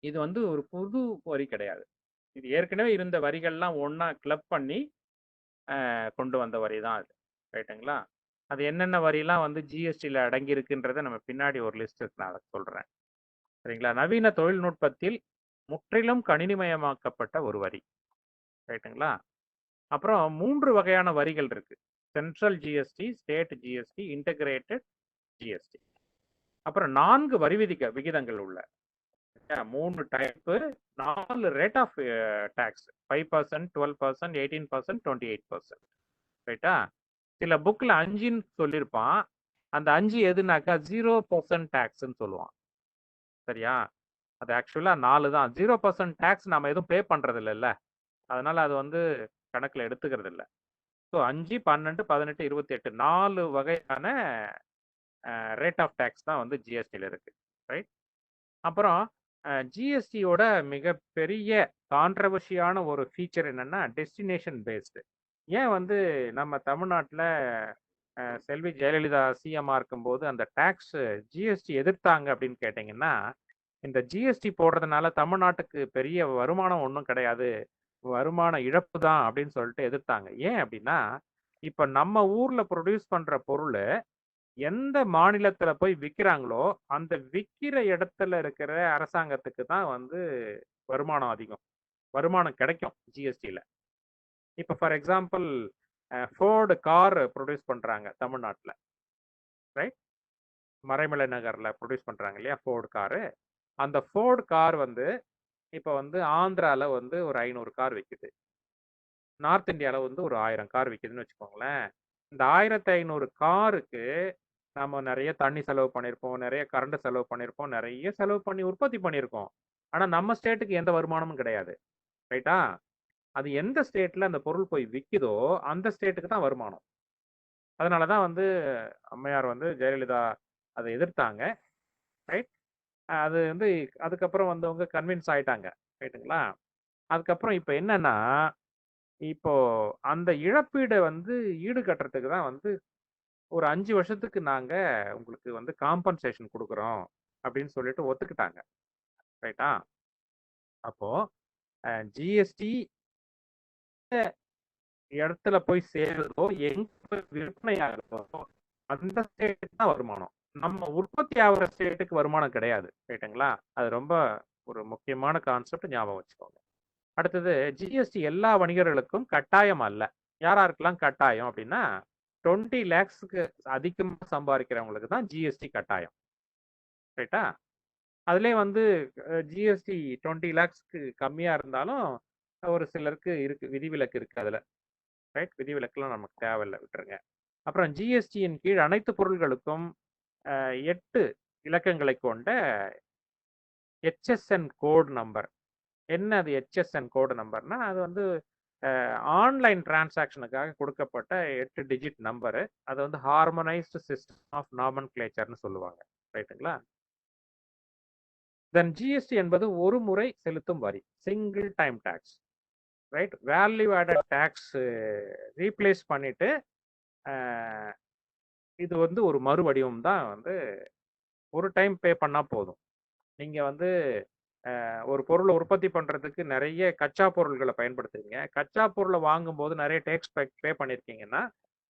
இது வந்து ஒரு புது வரி கிடையாது. இது ஏற்கனவே இருந்த வரிகள்லாம் ஒன்றா கிளப் பண்ணி கொண்டு வந்த வரி தான் அது. ரைட்டுங்களா? அது என்னென்ன வரிலாம் வந்து ஜிஎஸ்டியில் அடங்கியிருக்குன்றதை நம்ம பின்னாடி ஒரு லிஸ்ட் இருக்கு, நான் அதை சொல்கிறேன். சரிங்களா? நவீன தொழில்நுட்பத்தில் முற்றிலும் கணினிமயமாக்கப்பட்ட ஒரு வரி. ரைட்டுங்களா? அப்புறம் 3 வகையான வரிகள் இருக்கு. Central GST, state GST, integrated GST. அப்புறம் 4 வரி விகிதங்கள் உள்ள 3 டைப்பு, 4 4 ரேட் ஆஃப் டேக்ஸ் 5%, 12%, 18%, 28%. ரைட்டா? சில புக்ல 5ன்னு சொல்லியிருப்பான். அந்த 5 எதுனாக்கா 0% டேக்ஸ்ன்னு சொல்லுவான். சரியா? அது ஆக்சுவலா 4 தான். 0% டேக்ஸ் நாம எதுவும் பே பண்றது இல்லைல்ல. அதனால அது வந்து கணக்குல எடுத்துக்கிறது இல்ல. ஸோ 5, 12, 18, 28 4 வகையான ரேட் ஆஃப் டேக்ஸ் தான் வந்து ஜிஎஸ்டியில் இருக்கு. ரைட்? அப்புறம் ஜிஎஸ்டியோட மிகப்பெரிய கான்ட்ரவர்ஷியான ஒரு ஃபீச்சர் என்னன்னா டெஸ்டினேஷன் பேஸ்டு. ஏன் வந்து நம்ம தமிழ்நாட்டில் செல்வி ஜெயலலிதா சிஎம்ஆ இருக்கும்போது அந்த டேக்ஸ் ஜிஎஸ்டி எதிர்த்தாங்க அப்படின்னு கேட்டிங்கன்னா, இந்த ஜிஎஸ்டி போடுறதுனால தமிழ்நாட்டுக்கு பெரிய வருமானம் ஒன்றும் கிடையாது, வருமான இழப்பு தான் அப்படின்னு சொல்லிட்டு எதிர்த்தாங்க. ஏன் அப்படின்னா, இப்போ நம்ம ஊர்ல ப்ரொடியூஸ் பண்ற பொருள் எந்த மாநிலத்துல போய் விற்கிறாங்களோ அந்த விற்கிற இடத்துல இருக்கிற அரசாங்கத்துக்கு தான் வந்து வருமானம் அதிகம், வருமானம் கிடைக்கும் ஜிஎஸ்டியில். இப்போ for example Ford car produce பண்ணுறாங்க தமிழ்நாட்டில். ரைட்? மறைமலை நகரில் ப்ரொடியூஸ் பண்ணுறாங்க இல்லையா ஃபோர்டு காரு. அந்த ஃபோர்டு கார் வந்து இப்போ வந்து ஆந்திராவில் வந்து ஒரு 500 கார் விற்குது, நார்த் இந்தியாவில் வந்து ஒரு 1000 கார் விற்குதுன்னு வச்சுக்கோங்களேன். இந்த 1500 காருக்கு நம்ம நிறைய தண்ணி செலவு பண்ணியிருப்போம், நிறைய கரண்ட் செலவு பண்ணியிருப்போம், நிறைய செலவு பண்ணி உற்பத்தி பண்ணியிருக்கோம். ஆனால் நம்ம ஸ்டேட்டுக்கு எந்த வருமானமும் கிடையாது. ரைட்டா? அது எந்த ஸ்டேட்ல அந்த பொருள் போய் விற்குதோ அந்த ஸ்டேட்டுக்கு தான் வருமானம். அதனால தான் வந்து அம்மையார் வந்து ஜெயலலிதா அதை எதிர்த்தாங்க. ரைட்? அது வந்து அதுக்கப்புறம் வந்தவங்க கன்வின்ஸ் ஆயிட்டாங்க. ரைட்டுங்களா? அதுக்கப்புறம் இப்போ என்னன்னா, இப்போ அந்த இழப்பீடை வந்து ஈடு கட்டுறதுக்கு தான் வந்து ஒரு 5 வருஷத்துக்கு நாங்க உங்களுக்கு வந்து காம்பன்சேஷன் கொடுக்குறோம் அப்படின்னு சொல்லிட்டு ஒத்துக்கிட்டாங்க. ரைட்டா? அப்போ ஜிஎஸ்டி இடத்துல போய் சேருதோ எங்க போய் விற்பனை ஆகுதோ அந்த ஸ்டேட்டுக்கு தான் வருமானம். நம்ம உற்பத்தி ஆகிற ஸ்டேட்டுக்கு வருமானம் கிடையாது. ரைட்டுங்களா? அது ரொம்ப ஒரு முக்கியமான கான்செப்ட், ஞாபகம் வச்சுக்கோங்க. அடுத்தது ஜிஎஸ்டி எல்லா வணிகர்களுக்கும் கட்டாயம் அல்ல. யாராருக்கெல்லாம் கட்டாயம் அப்படின்னா 20 lakhsக்கு அதிகமாக சம்பாதிக்கிறவங்களுக்கு தான் ஜிஎஸ்டி கட்டாயம். ரைட்டா? அதுலேயே வந்து ஜிஎஸ்டி 20 lakhsக்கு கம்மியாக இருந்தாலும் ஒரு சிலருக்கு இருக்கு, விதிவிலக்கு இருக்கு அதில். ரைட்? விதிவிலக்குலாம் நமக்கு தேவையில்லை, விட்டுருங்க. அப்புறம் ஜிஎஸ்டியின் கீழ் அனைத்து பொருள்களுக்கும் 8 இலக்கங்களை கொண்ட ஹெச்எஸ்என் கோட் நம்பர். என்ன அது ஹெச்எஸ்என் கோடு நம்பர்னா, அது வந்து ஆன்லைன் டிரான்சாக்ஷனுக்காக கொடுக்கப்பட்ட 8 டிஜிட் நம்பரு. அது வந்து ஹார்மனைஸ்டு சிஸ்டம் ஆஃப் நாமன்கிளேச்சர்னு சொல்லுவாங்க. ரைட்டுங்களா? தென் ஜிஎஸ்டி என்பது ஒரு முறை செலுத்தும் வரி, single time tax. Right? Value added tax replace பண்ணிட்டு இது வந்து ஒரு மறுவடிவம் தான். வந்து ஒரு டைம் பே பண்ணால் போதும். நீங்கள் வந்து ஒரு பொருளை உற்பத்தி பண்ணுறதுக்கு நிறைய கச்சா பொருள்களை பயன்படுத்துறீங்க. கச்சா பொருளை வாங்கும்போது நிறைய டேக்ஸ் பே பண்ணியிருக்கீங்கன்னா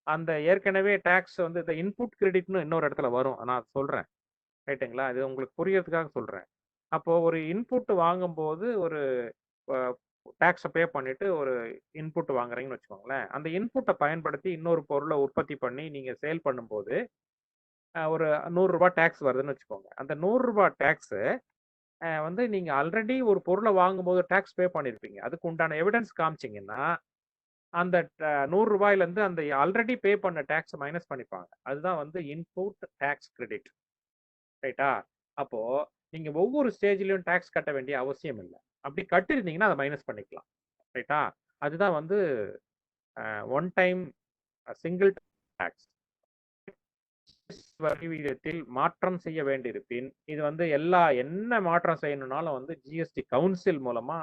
அந்த ஏற்கனவே டேக்ஸ் வந்து இந்த இன்புட் கிரெடிட்னு இன்னொரு இடத்துல வரும், நான் சொல்கிறேன். ரைட்டுங்களா? இது உங்களுக்கு புரியறதுக்காக சொல்கிறேன். அப்போது ஒரு இன்புட் வாங்கும்போது ஒரு டேக்ஸை பே பண்ணிவிட்டு ஒரு இன்புட் வாங்குறீங்கன்னு வச்சுக்கோங்களேன். அந்த இன்புட்டை பயன்படுத்தி இன்னொரு பொருளை உற்பத்தி பண்ணி நீங்கள் சேல் பண்ணும்போது ஒரு 100 ரூபாய் டேக்ஸ் வருதுன்னு வச்சுக்கோங்க. அந்த 100 ரூபாய் டேக்ஸு வந்து நீங்கள் ஆல்ரெடி ஒரு பொருளை வாங்கும்போது டேக்ஸ் பே பண்ணியிருப்பீங்க. அதுக்கு உண்டான எவிடன்ஸ் காமிச்சிங்கன்னா அந்த 100 ரூபாயிலேருந்து அந்த ஆல்ரெடி பே பண்ண டேக்ஸை மைனஸ் பண்ணிப்பாங்க. அதுதான் வந்து இன்புட் டேக்ஸ் கிரெடிட். ரைட்டா? அப்போது நீங்கள் ஒவ்வொரு ஸ்டேஜ்லையும் டேக்ஸ் கட்ட வேண்டிய அவசியம் இல்லை. அப்படி கட்டியிருந்தீங்கன்னா அதை மைனஸ் பண்ணிக்கலாம். ரைட்டா? அதுதான் வந்து ஒன் டைம் சிங்கிள் டேக்ஸ். வரி விகிதத்தில் மாற்றம் செய்ய வேண்டியிருப்பின் இது வந்து என்ன மாற்றம் செய்யணும்னாலும் வந்து ஜிஎஸ்டி கவுன்சில் மூலமா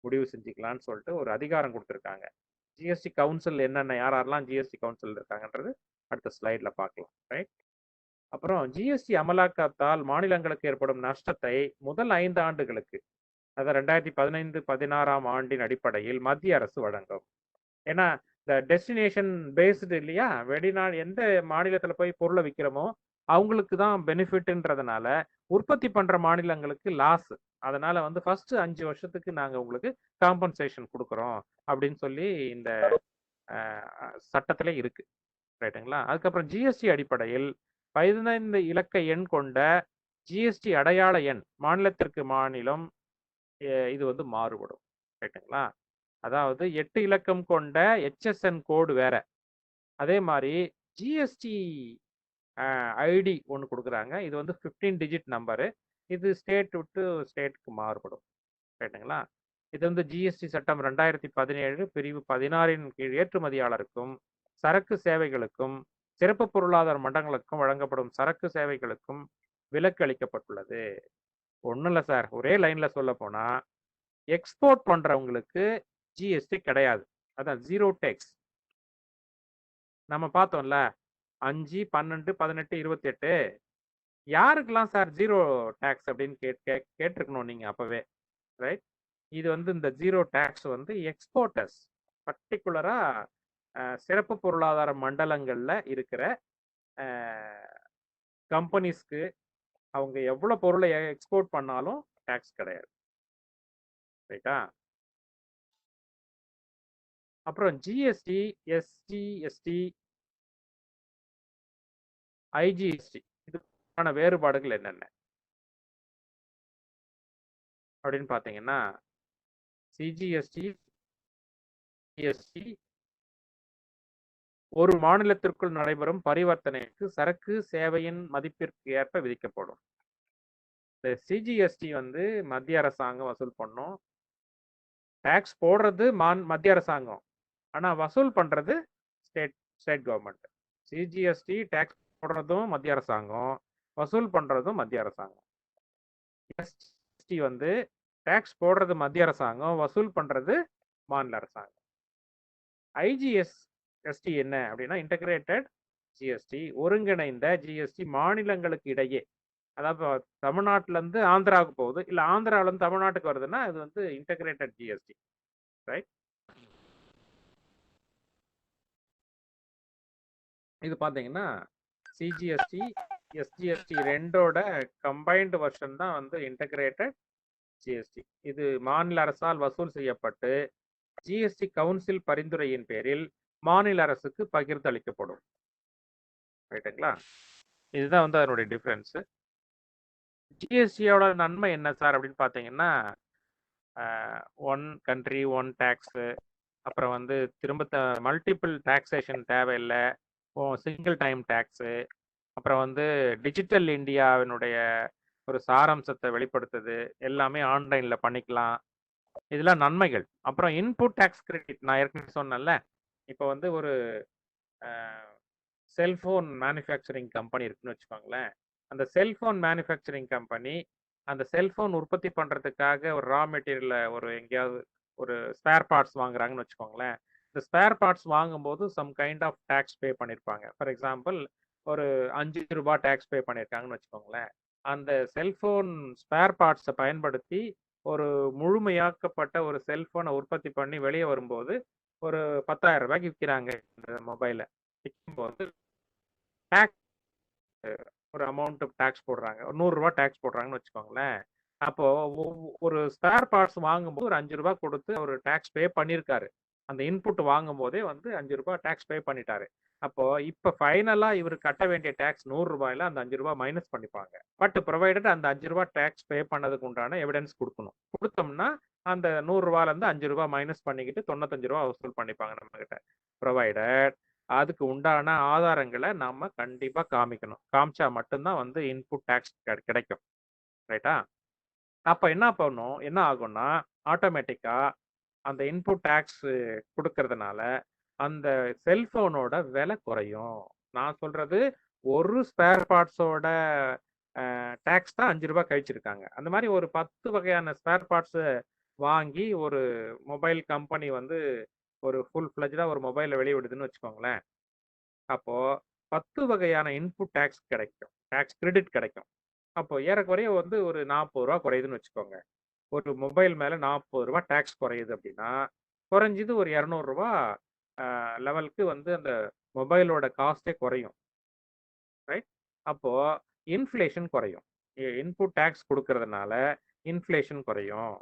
முடிவு செஞ்சுக்கலாம்னு சொல்லிட்டு ஒரு அதிகாரம் கொடுத்துருக்காங்க. ஜிஎஸ்டி கவுன்சில் என்னென்ன யாரெல்லாம் ஜிஎஸ்டி கவுன்சில் இருக்காங்கன்றது அடுத்த ஸ்லைட்ல பார்க்கலாம். ரைட்? அப்புறம் ஜிஎஸ்டி அமலாக்கத்தால் மாநிலங்களுக்கு ஏற்படும் நஷ்டத்தை முதல் 5 ஆண்டுகளுக்கு, அதாவது 2015-16 ஆண்டின் அடிப்படையில் மத்திய அரசு வழங்கும். ஏன்னா இந்த டெஸ்டினேஷன் பேஸ்டு இல்லையா, வெளிநாடு எந்த மாநிலத்தில் போய் பொருளை விற்கிறோமோ அவங்களுக்கு தான் பெனிஃபிட்ன்றதுனால உற்பத்தி பண்ணுற மாநிலங்களுக்கு லாஸ். அதனால வந்து ஃபர்ஸ்ட் 5 வருஷத்துக்கு நாங்கள் உங்களுக்கு காம்பன்சேஷன் கொடுக்குறோம் அப்படின்னு சொல்லி இந்த சட்டத்திலே இருக்கு. ரைட்டுங்களா? அதுக்கப்புறம் ஜிஎஸ்டி அடிப்படையில் 15 இலக்க எண் கொண்ட ஜிஎஸ்டி அடையாள எண் மாநிலத்திற்கு மாநிலம் இது வந்து மாறுபடும். ரைட்டுங்களா? அதாவது 8 இலக்கம் கொண்ட ஹெச்எஸ்என் கோடு வேற. அதே மாதிரி ஜிஎஸ்டி ஐடி ஒன்று கொடுக்குறாங்க. இது வந்து 15 டிஜிட் நம்பரு. இது ஸ்டேட் விட்டு ஸ்டேட்டுக்கு மாறுபடும். ரைட்டுங்களா? இது வந்து ஜிஎஸ்டி சட்டம் 2017 பிரிவு 16 கீழ் ஏற்றுமதியாளருக்கும் சரக்கு சேவைகளுக்கும் சிறப்பு பொருளாதார மண்டலங்களுக்கும் வழங்கப்படும் சரக்கு சேவைகளுக்கும் விலக்கு அளிக்கப்பட்டுள்ளது. ஒன்றும் இல்லை சார், ஒரே லைன்ல சொல்ல போனா எக்ஸ்போர்ட் பண்றவங்களுக்கு ஜிஎஸ்டி கிடையாது. அதான் ஜீரோ டேக்ஸ். நம்ம பார்த்தோம்ல 5, 12, 18, 28 யாருக்கெல்லாம் சார் ஜீரோ டேக்ஸ் அப்படின்னு கேட்டிருக்கணும் நீங்க அப்பவே. ரைட்? இது வந்து இந்த ஜீரோ டேக்ஸ் வந்து எக்ஸ்போர்ட்டர்ஸ், பர்டிகுலரா சிறப்பு பொருளாதார மண்டலங்கள்ல இருக்கிற கம்பெனிஸ்க்கு அவங்க எவ்வளவு பொருளை எக்ஸ்போர்ட் பண்ணாலும் டேக்ஸ் கிடையாது. ரைட்டா? அப்புறம் ஜிஎஸ்டி, எஸ்ஜிஎஸ்டி, ஐஜிஎஸ்டி இதுக்கான வேறுபாடுகள் என்னென்ன அப்படின்னு பார்த்தீங்கன்னா, சிஜிஎஸ்டி, ஜிஎஸ்டி ஒரு மாநிலத்திற்குள் நடைபெறும் பரிவர்த்தனைக்கு சரக்கு சேவையின் மதிப்பிற்கு ஏற்ப விதிக்கப்படும். இந்த சிஜிஎஸ்டி வந்து மத்திய அரசாங்கம் வசூல் பண்ணும். டேக்ஸ் போடுறது மத்திய அரசாங்கம், ஆனா வசூல் பண்றது ஸ்டேட் கவர்மெண்ட். சிஜிஎஸ்டி டேக்ஸ் போடுறதும் மத்திய அரசாங்கம், வசூல் பண்றதும் மத்திய அரசாங்கம். எஸ்ஜிஎஸ்டி வந்து டேக்ஸ் போடுறது மத்திய அரசாங்கம், வசூல் பண்றது மாநில அரசாங்கம். ஐஜிஎஸ்டி என்ன அப்படின்னா இன்டகிரேட்டட் ஜிஎஸ்டி, ஒருங்கிணைந்த ஜிஎஸ்டி மாநிலங்களுக்கு இடையே. அதாவது தமிழ்நாட்டுல இருந்து ஆந்திராவுக்கு போகுது, இல்ல ஆந்திராவில இருந்து தமிழ்நாட்டுக்கு வருதுன்னா அது வந்து இன்டகிரேட்டட் ஜிஎஸ்டி. ரைட்? இது பாத்தீங்கன்னா சிஜிஎஸ்டி, எஸ்ஜிஎஸ்டி ரெண்டோட கம்பைன்டு வெர்ஷன் தான் வந்து இன்டகிரேட்டட் ஜிஎஸ்டி. இது மாநில அரசால் வசூல் செய்யப்பட்டு ஜிஎஸ்டி கவுன்சில் பரிந்துரையின் பேரில் மாநில அரசுக்கு பகிர்ந்தளிக்கப்படும். ரைட்டுங்களா? இதுதான் வந்து அதனுடைய டிஃபரன்ஸ். ஜிஎஸ்டியோட நன்மை என்ன சார் அப்படின்னு பார்த்தீங்கன்னா, ஒன் கண்ட்ரி ஒன் டேக்ஸு, அப்புறம் வந்து திரும்ப மல்டிபிள் டாக்ஸேஷன் தேவையில்லை, சிங்கிள் டைம் டேக்ஸு, அப்புறம் வந்து டிஜிட்டல் இந்தியாவினுடைய ஒரு சாராம்சத்தை வெளிப்படுத்துது, எல்லாமே ஆன்லைன்ல பண்ணிக்கலாம். இதெல்லாம் நன்மைகள். அப்புறம் இன்புட் டேக்ஸ் கிரெடிட் நான் ஏற்கனவே சொன்னேன்ல, இப்போ வந்து ஒரு செல்போன் மேனுஃபேக்சரிங் கம்பெனி இருக்குன்னு வச்சுக்கோங்களேன். அந்த செல்போன் மேனுஃபேக்சரிங் கம்பெனி அந்த செல்போன் உற்பத்தி பண்றதுக்காக ஒரு ரா மெட்டீரியல்ல ஒரு எங்கேயாவது ஒரு ஸ்பேர் பார்ட்ஸ் வாங்குறாங்கன்னு வச்சுக்கோங்களேன். இந்த ஸ்பேர் பார்ட்ஸ் வாங்கும்போது some kind of tax pay பண்ணியிருப்பாங்க. ஃபார் எக்ஸாம்பிள் ஒரு 5 ரூபாய் டேக்ஸ் பே பண்ணியிருக்காங்கன்னு வச்சுக்கோங்களேன். அந்த செல்போன் ஸ்பேர் பார்ட்ஸை பயன்படுத்தி ஒரு முழுமையாக்கப்பட்ட ஒரு செல்போனை உற்பத்தி பண்ணி வெளியே வரும்போது ஒரு 10,000 ரூபாய்க்கு விற்கிறாங்க இந்த மொபைலை. விற்கும்போது டேக்ஸ் ஒரு அமௌண்ட் டேக்ஸ் போடுறாங்க, ஒரு 100 ரூபாய் டேக்ஸ் போடுறாங்கன்னு வச்சுக்கோங்களேன். அப்போ ஒரு ஸ்பேர் பார்ட்ஸ் வாங்கும்போது ஒரு 5 ரூபாய் கொடுத்து அவர் டேக்ஸ் பே பண்ணியிருக்காரு. அந்த இன்புட் வாங்கும் போதே வந்து 5 ரூபாய் டேக்ஸ் பே பண்ணிட்டாரு. அப்போ இப்ப ஃபைனலா இவர் கட்ட வேண்டிய டேக்ஸ் 100 ரூபாயில அந்த 5 ரூபாய் மைனஸ் பண்ணிப்பாங்க. பட் ப்ரொவைடட் அந்த 5 ரூபாய் டேக்ஸ் பே பண்ணதுக்கு உண்டான எவிடன்ஸ் கொடுக்கணும். கொடுத்தோம்னா அந்த 100 ரூபாயில இருந்து 5 ரூபாய் மைனஸ் பண்ணிக்கிட்டு 95 ரூபாய் வசூல் பண்ணிப்பாங்க நம்ம கிட்ட. ப்ரொவைடட் அதுக்கு உண்டான ஆதாரங்களை நாம கண்டிப்பா காமிக்கணும். காமிச்சா மட்டும்தான் வந்து இன்புட் டேக்ஸ் கிடைக்கும். ரைட்டா? அப்ப என்ன பண்ணும், என்ன ஆகும்னா ஆட்டோமேட்டிக்கா அந்த இன்புட் டேக்ஸ் கொடுக்கறதுனால அந்த செல்போனோட விலை குறையும். நான் சொல்றது ஒரு ஸ்பேர் பார்ட்ஸோட டேக்ஸ் தான் 5 ரூபாய் கழிச்சிருக்காங்க. அந்த மாதிரி ஒரு 10 வகையான ஸ்பேர் பார்ட்ஸ் வாங்கி ஒரு மொபைல் கம்பெனி வந்து ஒரு ஃபுல் ஃபிளஜ்டா ஒரு மொபைலை வெளியிடுதுன்னு வச்சுக்கோங்களேன். அப்போ 10 வகையான இன்புட் டேக்ஸ் கிடைக்கும், டேக்ஸ் கிரெடிட் கிடைக்கும். அப்போ ஏறக்குறைய வந்து ஒரு 40 ரூபா குறையுதுன்னு வச்சுக்கோங்க. ஒரு மொபைல் மேல 40 ரூபா டேக்ஸ் குறையுது அப்படின்னா குறைஞ்சது ஒரு 200 ரூபா லெவலுக்கு வந்து அந்த மொபைலோட காஸ்டே குறையும். ரைட்? அப்போ இன்ஃப்ளேஷன் குறையும். இன்புட் டேக்ஸ் கொடுக்கறதுனால இன்ஃப்ளேஷன் குறையும்.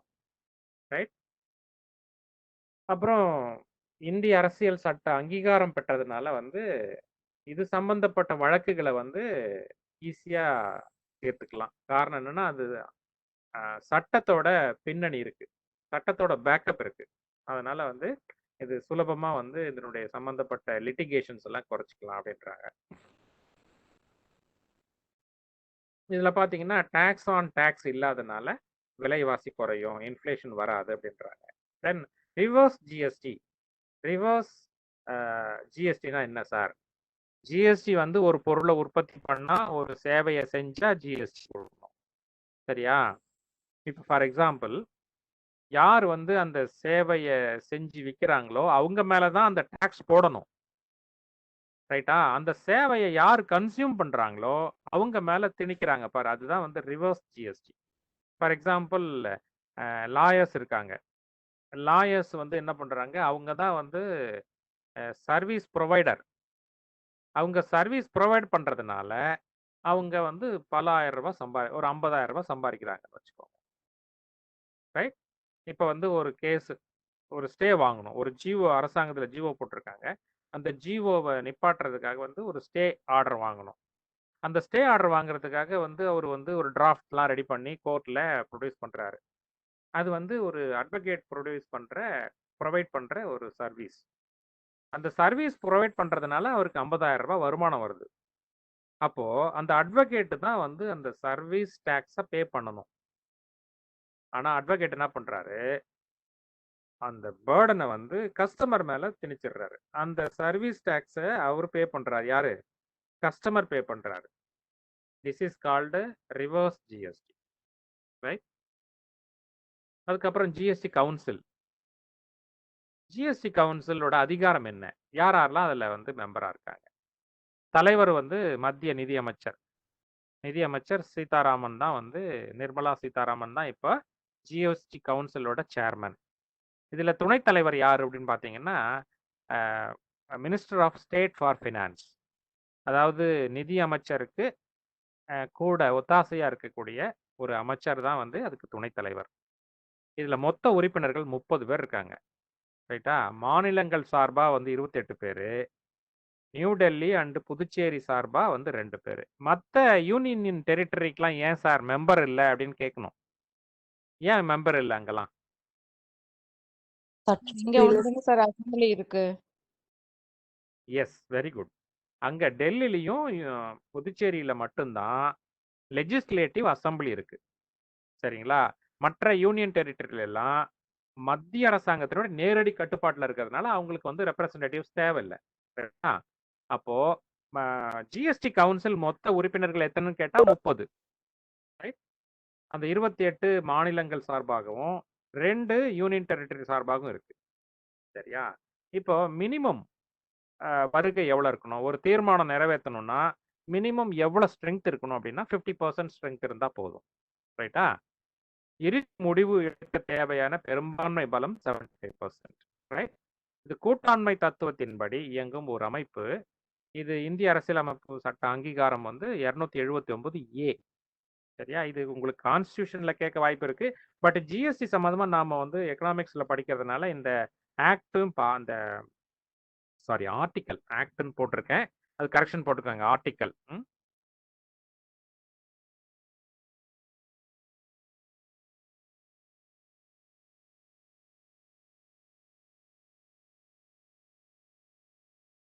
ரைட்? அப்புறம் இந்திய அரசியல் சட்ட அங்கீகாரம் பெற்றதுனால வந்து இது சம்பந்தப்பட்ட வழக்குகளை வந்து ஈஸியா தீர்த்துக்கலாம். காரணம் என்னன்னா அது சட்டத்தோட பின்னணி இருக்கு, சட்டத்தோட பேக்கப் இருக்கு. அதனால வந்து இது சுலபமா வந்து இதனுடைய சம்பந்தப்பட்ட லிட்டிகேஷன்ஸ் எல்லாம் குறைச்சிக்கலாம் அப்படின்றாங்க. இதுல பாத்தீங்கன்னா டாக்ஸ் ஆன் டாக்ஸ் இல்லாதனால விலைவாசி குறையும், இன்ஃப்ளேஷன் வராது அப்படின்றாங்க. தென் ரிவர்ஸ் ஜிஎஸ்டி. ரிவர்ஸ் ஜிஎஸ்டினா என்ன சார்? ஜிஎஸ்டி வந்து ஒரு பொருளை உற்பத்தி பண்ணா ஒரு சேவையை செஞ்சா ஜிஎஸ்டி கொடுக்கணும், சரியா? இப்போ ஃபார் எக்ஸாம்பிள், யார் வந்து அந்த சேவையை செஞ்சு விற்கிறாங்களோ அவங்க மேலதான் அந்த டாக்ஸ் போடணும், ரைட்டா? அந்த சேவையை யார் கன்சியூம் பண்றாங்களோ அவங்க மேல திணிக்கிறாங்க பாரு, அதுதான் வந்து reverse GST. For example, lawyers இருக்காங்க. லாயர்ஸ் வந்து என்ன பண்றாங்க, அவங்க தான் வந்து சர்வீஸ் ப்ரொவைடர். அவங்க சர்வீஸ் ப்ரொவைட் பண்றதுனால அவங்க வந்து பல ஆயிரம் ரூபாய் ஒரு 50,000 ரூபாய் சம்பாதிக்கிறாங்கன்னு வச்சுக்கோங்க, ரைட்? இப்போ வந்து ஒரு கேஸ், ஒரு ஸ்டே வாங்கணும், ஒரு ஜிஓ, அரசாங்கத்தில் ஜிஓ போட்டிருக்காங்க, அந்த ஜிஓவை நிப்பாட்டுறதுக்காக வந்து ஒரு ஸ்டே ஆர்டர் வாங்கணும். அந்த ஸ்டே ஆர்டர் வாங்குறதுக்காக வந்து அவர் வந்து ஒரு டிராஃப்ட்லாம் ரெடி பண்ணி கோர்ட்டில் ப்ரொடியூஸ் பண்ணுறாரு. அது வந்து ஒரு அட்வொகேட் ப்ரொவைட் பண்ணுற ஒரு சர்வீஸ். அந்த சர்வீஸ் ப்ரொவைட் பண்ணுறதுனால அவருக்கு 50,000 ரூபாய் வருமானம் வருது. அப்போ அந்த அட்வொகேட் தான் வந்து அந்த சர்வீஸ் டேக்ஸை பே பண்ணணும். ஆனா அட்வொகேட் என்ன பண்றாரு, அந்த பேர்டனை வந்து கஸ்டமர் மேல திணிச்சிடுறாரு. அந்த சர்வீஸ் டேக்ஸை அவர் பே பண்றாரு. யாரு? கஸ்டமர் பே பண்றாரு. This is called reverse GST, right? அதுக்கப்புறம் ஜிஎஸ்டி கவுன்சில். ஜிஎஸ்டி கவுன்சிலோட அதிகாரம் என்ன? யாரெல்லாம் அதுல வந்து மெம்பரா இருக்காங்க? தலைவர் வந்து மத்திய நிதியமைச்சர் சீதாராமன் தான் வந்து, நிர்மலா சீதாராமன் தான் இப்போ ஜிஎஸ்டி கவுன்சிலோட சேர்மன். இதுல துணைத் தலைவர் யார் அப்படின்னு பாத்தீங்கன்னா, minister of state for finance. அதாவது நிதி அமைச்சருக்கு கூட ஒத்தாசையா இருக்கக்கூடிய ஒரு அமைச்சர் தான் வந்து அதுக்கு துணைத் தலைவர். இதுல மொத்த உறுப்பினர்கள் 30 பேர் இருக்காங்க, ரைட்டா? மாநிலங்கள் சார்பா வந்து 28 பேரு, நியூ டெல்லி அண்ட் புதுச்சேரி சார்பா வந்து 2 பேரு. மற்ற யூனியன் டெரிட்டரிக்கெல்லாம் ஏன் சார் மெம்பர் இல்லை அப்படின்னு கேட்கணும். ஏன் மெம்பர் இல்லை அங்கெல்லாம்? இங்க ஒண்ணுதானே சார் அசம்பிளி இருக்கு. Yes, very good. அங்க டெல்லிலையும் புதுச்சேரியில மட்டும்தான் லெஜிஸ்லேட்டிவ் அசம்பிளி இருக்கு, சரிங்களா? மற்ற யூனியன் டெரிட்டரியில எல்லாம் மத்திய அரசாங்கத்தினோட நேரடி கட்டுப்பாட்டில் இருக்கிறதுனால அவங்களுக்கு வந்து ரெப்ரசன்டேட்டிவ்ஸ் தேவையில்லை. அப்போ ஜிஎஸ்டி கவுன்சில் மொத்த உறுப்பினர்கள் எத்தனைன்னு கேட்டா 30, ரைட்? அந்த 28 மாநிலங்கள் சார்பாகவும் 2 யூனியன் டெரிட்டரி சார்பாகவும் இருக்கு, சரியா? இப்போ மினிமம் வருகை எவ்வளவு இருக்கணும்? ஒரு தீர்மானம் நிறைவேற்றணும்னா மினிமம் எவ்வளவு ஸ்ட்ரென்த் இருக்கணும் அப்படின்னா 50% ஸ்ட்ரென்த் இருந்தா போதும், ரைட்டா? முடிவு எடுக்க தேவையான பெரும்பான்மை பலம் 75%, ரைட்? இது கூட்டாண்மை தத்துவத்தின்படி இயங்கும் ஒரு அமைப்பு. இது இந்திய அரசியலமைப்பு சட்ட அங்கீகாரம் வந்து 279A, சரியா? இது உங்களுக்கு கான்ஸ்டியூஷன்ல கேட்க வாய்ப்பு இருக்கு. பட் ஜிஎஸ்டி சம்பந்தமா நாம வந்து எக்கனாமிக்ஸ்ல படிக்கிறதுனால இந்த ஆக்டும் அந்த ஆர்டிக்கல், ஆக்ட்னு போட்டிருக்கேன், அது கரெக்ஷன் போட்டுக்கோங்க, ஆர்டிக்கல்.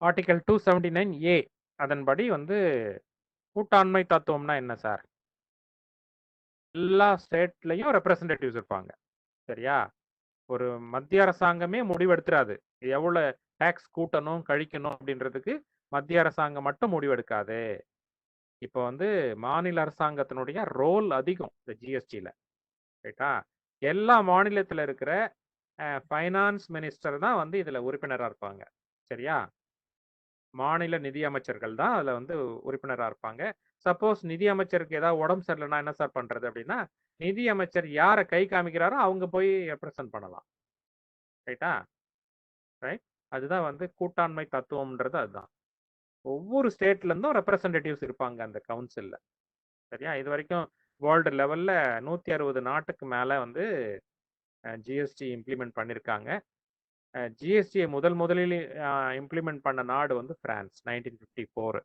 ஆர்டிக்கல் 279A அதன்படி வந்து கூட்டாண்மை தத்துவம்னா என்ன சார்? எல்லா ஸ்டேட்லயும் ரெப்ரசன்டேட்டிவ்ஸ் இருப்பாங்க, சரியா? ஒரு மத்திய அரசாங்கமே முடிவெடுத்துறாது எவ்வளவு டாக்ஸ் கூட்டணும் கழிக்கணும் அப்படின்றதுக்கு. மத்திய அரசாங்கம் மட்டும் முடிவெடுக்காது. இப்போ வந்து மாநில அரசாங்கத்தினுடைய ரோல் அதிகம் இந்த ஜிஎஸ்டியில, ரைட்டா? எல்லா மாநிலத்தில் இருக்கிற ஃபைனான்ஸ் மினிஸ்டர் தான் வந்து இதுல உறுப்பினராக இருப்பாங்க, சரியா? மாநில நிதி அமைச்சர்கள் தான் அதுல வந்து உறுப்பினராக இருப்பாங்க. சப்போஸ் நிதி அமைச்சருக்கு ஏதாவது உடம்பு சரியில்லைன்னா என்ன சார் பண்றது அப்படின்னா, நிதி அமைச்சர் யாரை கை காமிக்கிறாரோ அவங்க போய் ரெப்ரசன்ட் பண்ணலாம், ரைட்டா? ரைட்? அதுதான் வந்து கூட்டாண்மை தத்துவம்ன்றது. அதுதான் ஒவ்வொரு ஸ்டேட்ல இருந்தும் ரெப்ரசன்டேட்டிவ்ஸ் இருப்பாங்க அந்த கவுன்சில்ல, சரியா? இது வரைக்கும் வேர்ல்டு லெவல்ல 160 நாட்டுக்கு மேல வந்து ஜிஎஸ்டி இம்ப்ளிமெண்ட் பண்ணியிருக்காங்க. ஜிஎஸ்டியை முதலில் இம்ப்ளிமெண்ட் பண்ண நாடு வந்து பிரான்ஸ், 1954,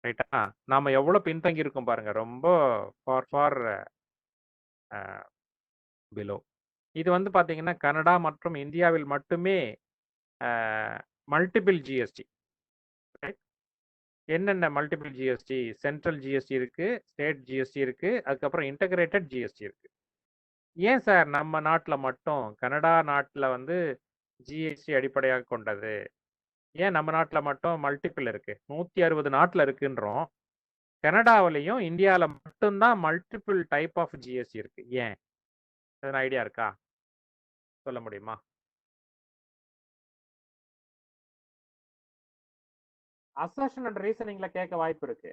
ரைட்டா? நாம எவ்வளவு பின்தங்கி இருக்கோம் பாருங்க, ரொம்ப ஃபார் பிலோ. இது வந்து பார்த்தீங்கன்னா கனடா மற்றும் இந்தியாவில் மட்டுமே மல்டிபிள் ஜிஎஸ்டி. என்னென்ன மல்டிபிள் ஜிஎஸ்டி? சென்ட்ரல் ஜிஎஸ்டி இருக்கு, ஸ்டேட் ஜிஎஸ்டி இருக்கு, அதுக்கப்புறம் இன்டகிரேட்டட் ஜிஎஸ்டி இருக்கு. ஏன் சார் நம்ம நாட்டில் மட்டும், கனடா நாட்டில் வந்து ஜிஎஸ்டி அடிப்படையாக கொண்டது, ஏன் நம்ம நாட்டில் மட்டும் மல்டிபிள் இருக்கு? 160 நாட்டில் இருக்குன்றோம். கனடாவிலையும் இந்தியாவில் மட்டும்தான் மல்டிபிள் டைப் ஆஃப் ஜிஎஸ்டி இருக்கு. ஏன்? எதனா ஐடியா இருக்கா? சொல்ல முடியுமா? அசர்ஷன் அண்ட் ரீசனிங்ல கேட்க வாய்ப்பு இருக்கு.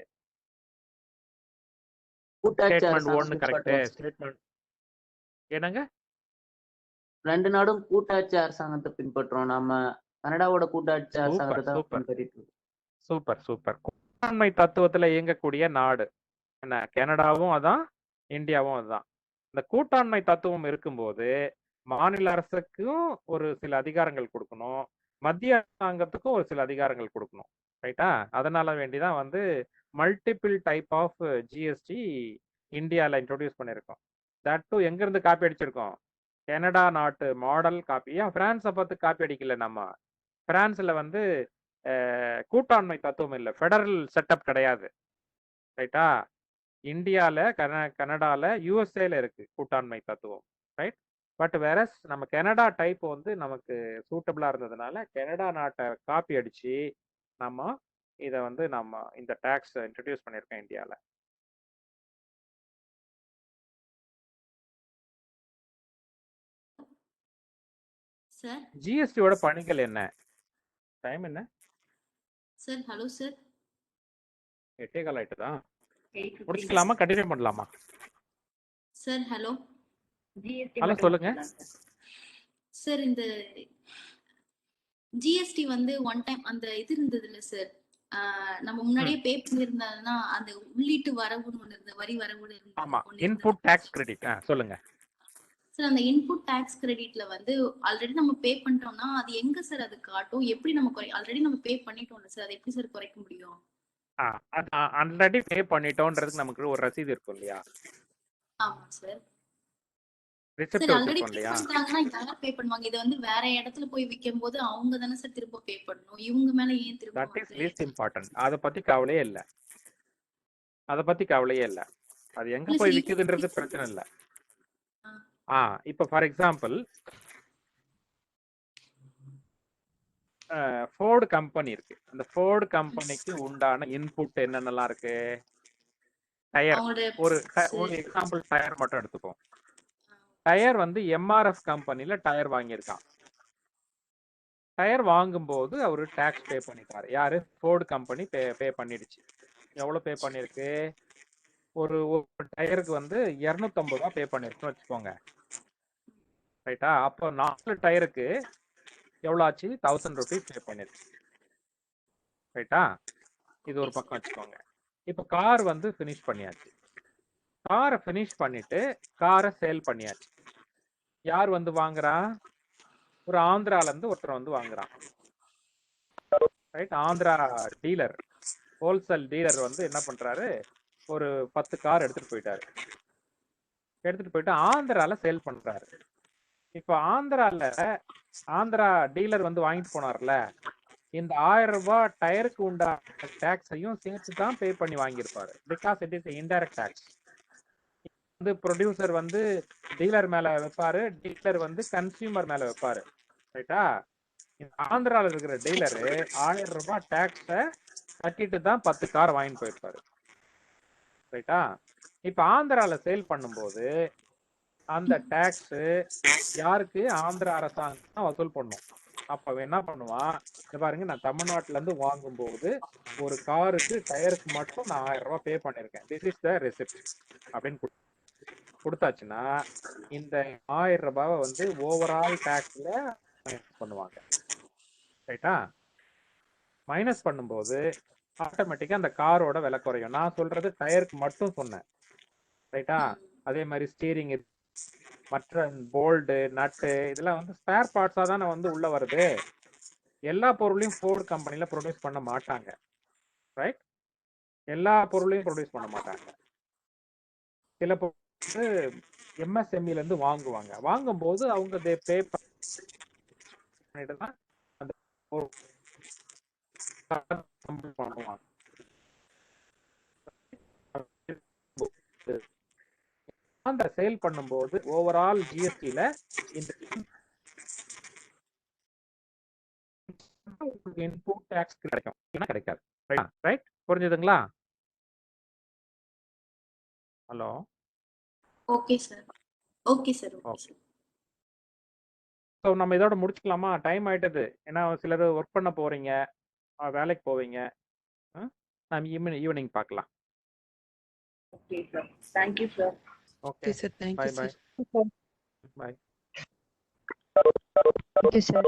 கூட்டாட்சி ஸ்டேட்மெண்ட் அரசாங்கம் ஒன்னு கரெக்ட். பின்பற்றுவோம். ஸ்டேட்மெண்ட் என்னங்க? 2 நாடும் கூட்டாட்சி அரசாங்கத்தை பின்பற்றுறோம். நம்ம கனடாவோட கூட்டாட்சி அரசாங்கத்தை தான் சூப்பர் பின்பற்றிட்டு இருக்கோம். Super super. கூட்டாண்மை தத்துவத்துல இயங்கக்கூடிய நாடு என்ன? கனடாவும் அதான், இந்தியாவும் அதுதான். இந்த கூட்டாண்மை தத்துவம் இருக்கும்போது மாநில அரசுக்கும் ஒரு சில அதிகாரங்கள் கொடுக்கணும், மத்திய அரசாங்கத்துக்கும் ஒரு சில அதிகாரங்கள் கொடுக்கணும். ரைட்டா? அதனால வேண்டிதான் வந்து மல்டிபிள் டைப் ஆஃப் ஜிஎஸ்டி இந்தியாவில் இன்ட்ரோடியூஸ் பண்ணியிருக்கோம். தட் டூ எங்கிருந்து காப்பி அடிச்சிருக்கோம்? கனடா நாட்டு மாடல் காப்பி. ஏன் பிரான்ஸை பார்த்து காப்பி அடிக்கல நம்ம? பிரான்ஸ்ல வந்து கூட்டாண்மை தத்துவம் இல்லை, ஃபெடரல் செட்டப் கிடையாது. ரைட்டா? இந்தியாவில், கனடால, யூஎஸ்ஏல இருக்கு கூட்டாண்மை தத்துவம். ரைட்? பட் வேற நம்ம கனடா டைப் வந்து நமக்கு சூட்டபிளா இருந்ததுனால கனடா நாட்டை காப்பி அடிச்சு நம்ம இதை வந்து நம்ம இந்த டாக்ஸ் இன்ட்ரடியூஸ் பண்ணியிருக்கோம் இந்தியாவில். சார் ஜிஎஸ்டியோட பணிகள் என்ன? டைம் என்ன? சார் ஹலோ சார் 8:15 ஆயிட்டு தான். 8:15. முடிச்சுக்கலாமா? கண்டினியூ பண்ணலாமா? சார் ஹலோ ஜிஎஸ்டி ஹலோ சொல்லுங்க. சார் இந்த ஜிஎஸ்டி வந்து ஒன் டைம் அந்த இது இருந்தது இல்ல சார், நம்ம முன்னாடியே பே பண்ணியிருந்ததுன்னா அந்த உள்ளீட்டு வரவுன்னு ஒண்ணு இருந்தது, வரி வரவுன்னு ஆமா, இருந்தது. Input tax credit. சொல்லுங்க சார் அந்த இன்புட் டாக்ஸ் கிரெடிட்ல வந்து ஆல்ரெடி நம்ம பே பண்ணிட்டோம்னா அது எங்க சார் அது காட்டும்? எப்படி நம்ம ஆல்ரெடி நம்ம பே பண்ணிட்டோம்ல சார், அது எப்படி சார் குறைக்க முடியும்? ஆல்ரெடி பே பண்ணிட்டோன்றதுக்கு நமக்கு ஒரு ரசீது இருக்கும் இல்லையா? ஆமா சார். ரிசிப்ட் சார் ஆல்ரெடி வச்சிருக்கோம் பே இல்லையா? பண்ணிட்டாங்கன்னா யார் பே பண்ணுவாங்க? இது வந்து வேற இடத்துல போய் விற்கும் போது அவங்க தானே சார் திரும்ப பே பண்ணணும். இவங்க மேல ஏன் திரும்ப தட் இஸ் வந்து லீஸ்ட் இம்பார்ட்டன்ட். அதை பத்தி கவலையே இல்லை, அதை பத்தி கவலையே இல்லை. அது எங்க இல்ல போய் சார் விக்குதுன்றது பிரச்சனை இல்லை. ஆ. இப்போ ஃபார் எக்ஸாம்பிள் ஃபோர்டு கம்பெனி இருக்கு. அந்த ஃபோர்டு கம்பெனிக்கு உண்டான இன்புட் என்னென்னலாம் இருக்கு? டயர். அவங்களோட ஒரு சார் எக்ஸாம்பிள் டயர் மட்டும் எடுத்துப்போம். டயர் வந்து எம்ஆர்எஃப் கம்பெனில டயர் வாங்கியிருக்கான். டயர் வாங்கும்போது அவரு டாக்ஸ் பே பண்ணிட்டாரு. யாரு? ஃபோர்டு கம்பெனி பே பண்ணிடுச்சு. எவ்வளவு பே பண்ணிருக்கு? ஒரு டயருக்கு வந்து 250 ரூபா பே பண்ணிருக்குன்னு வச்சுக்கோங்க. ரைட்டா? அப்போ 4 டயருக்கு எவ்வளவு ஆச்சு? 1000 rupees பே பண்ணிருக்கு. ரைட்டா? இது ஒரு பக்கம் வச்சுக்கோங்க. இப்போ கார் வந்து ஃபினிஷ் பண்ணியாச்சு. காரை ஃபினிஷ் பண்ணிட்டு காரை சேல் பண்ணியாச்சு. யார் வந்து வாங்குறா? ஒரு ஆந்திரால இருந்து ஒருத்தர் வந்து வாங்குறான். Right? Andhra dealer, wholesale dealer வந்து என்ன பண்றாரு? ஒரு 10 கார் எடுத்துட்டு போயிட்டாரு. எடுத்துட்டு போயிட்டு ஆந்திரால சேல் பண்றாரு. இப்போ ஆந்திரா டீலர் வந்து வாங்கிட்டு போனார்ல, இந்த 1000 ரூபாய் டயருக்கு உண்டான டாக்ஸையும் சேர்த்து தான் பே பண்ணி வாங்கியிருப்பாரு. Because it is indirect tax. வந்து ப்ரொடியூசர் வந்து டீலர் மேல வைப்பாரு, டீலர் வந்து கன்சியூமர் மேல வைப்பாரு. ரைட்டா? ஆந்திரால இருக்கிற டீலரு 1000 ரூபாய் டாக்ஸை கட்டிட்டு தான் 10 கார் வாங்கிட்டு போயிருப்பாரு. ரைட்டா? இப்ப ஆந்திரால சேல் பண்ணும்போது அந்த டாக்ஸ் யாருக்கு? ஆந்திரா அரசாங்கம் தான் வசூல் பண்ணும். அப்ப என்ன பண்ணுவான்? இந்த பாருங்க, நான் தமிழ்நாட்டுல இருந்து வாங்கும்போது ஒரு காருக்கு டயருக்கு மட்டும் நான் 1000 ரூபாய் பே பண்ணிருக்கேன், திஸ் இஸ் த ரெசிப்ட் அப்படின்னு கொடுத்தாச்சுன்னா இந்த 1000 ரூபாவை வந்து ஓவரால் டாக்ஸ்ல மைனஸ் பண்ணுவாங்க. ரைட்டா? மைனஸ் பண்ணும்போது ஆட்டோமேட்டிக்கா அந்த காரோட விலை குறையும். நான் சொல்றது டயருக்கு மட்டும் சொன்னேன். ரைட்டா? அதே மாதிரி ஸ்டீரிங், மற்ற போல்டு, நட்டு, இதெல்லாம் வந்து ஸ்பேர் பார்ட்ஸா தானே வந்து உள்ள வருது. எல்லா பொருளையும் ஃபோர்டு கம்பெனில ப்ரொடியூஸ் பண்ண மாட்டாங்க. ரைட்? எல்லா பொருளையும் ப்ரொடியூஸ் பண்ண மாட்டாங்க. சில பொருள் எம்எஸ்எம்இல இருந்து வாங்குவாங்க. வாங்கும்போது அவங்க பே பண்ணிட்டு தான் அந்த ஒரு பண்ணுவாங்க. அந்த சேல் பண்ணும்போது ஓவரால் ஜிஎஸ்டில இந்த இன்புட் டாக்ஸ் கிடைக்கும், இல்லைன்னா கிடைக்காது. ரைட், புரிஞ்சுதுங்களா? Hello, okay sir. Okay sir. Okay okay. Sir. So நம்ம இதோட முடிச்சுக்கலாமா? டைம் ஆயிட்டது. ஏன்னா சிலர் ஒர்க் பண்ண போறீங்க, வேலைக்கு போவீங்க. நம்ம ஈவினிங் பார்க்கலாம். Okay sir. Thank you sir. Okay Okay, sir. Thank bye you, bye sir. Bye. Thank you, sir.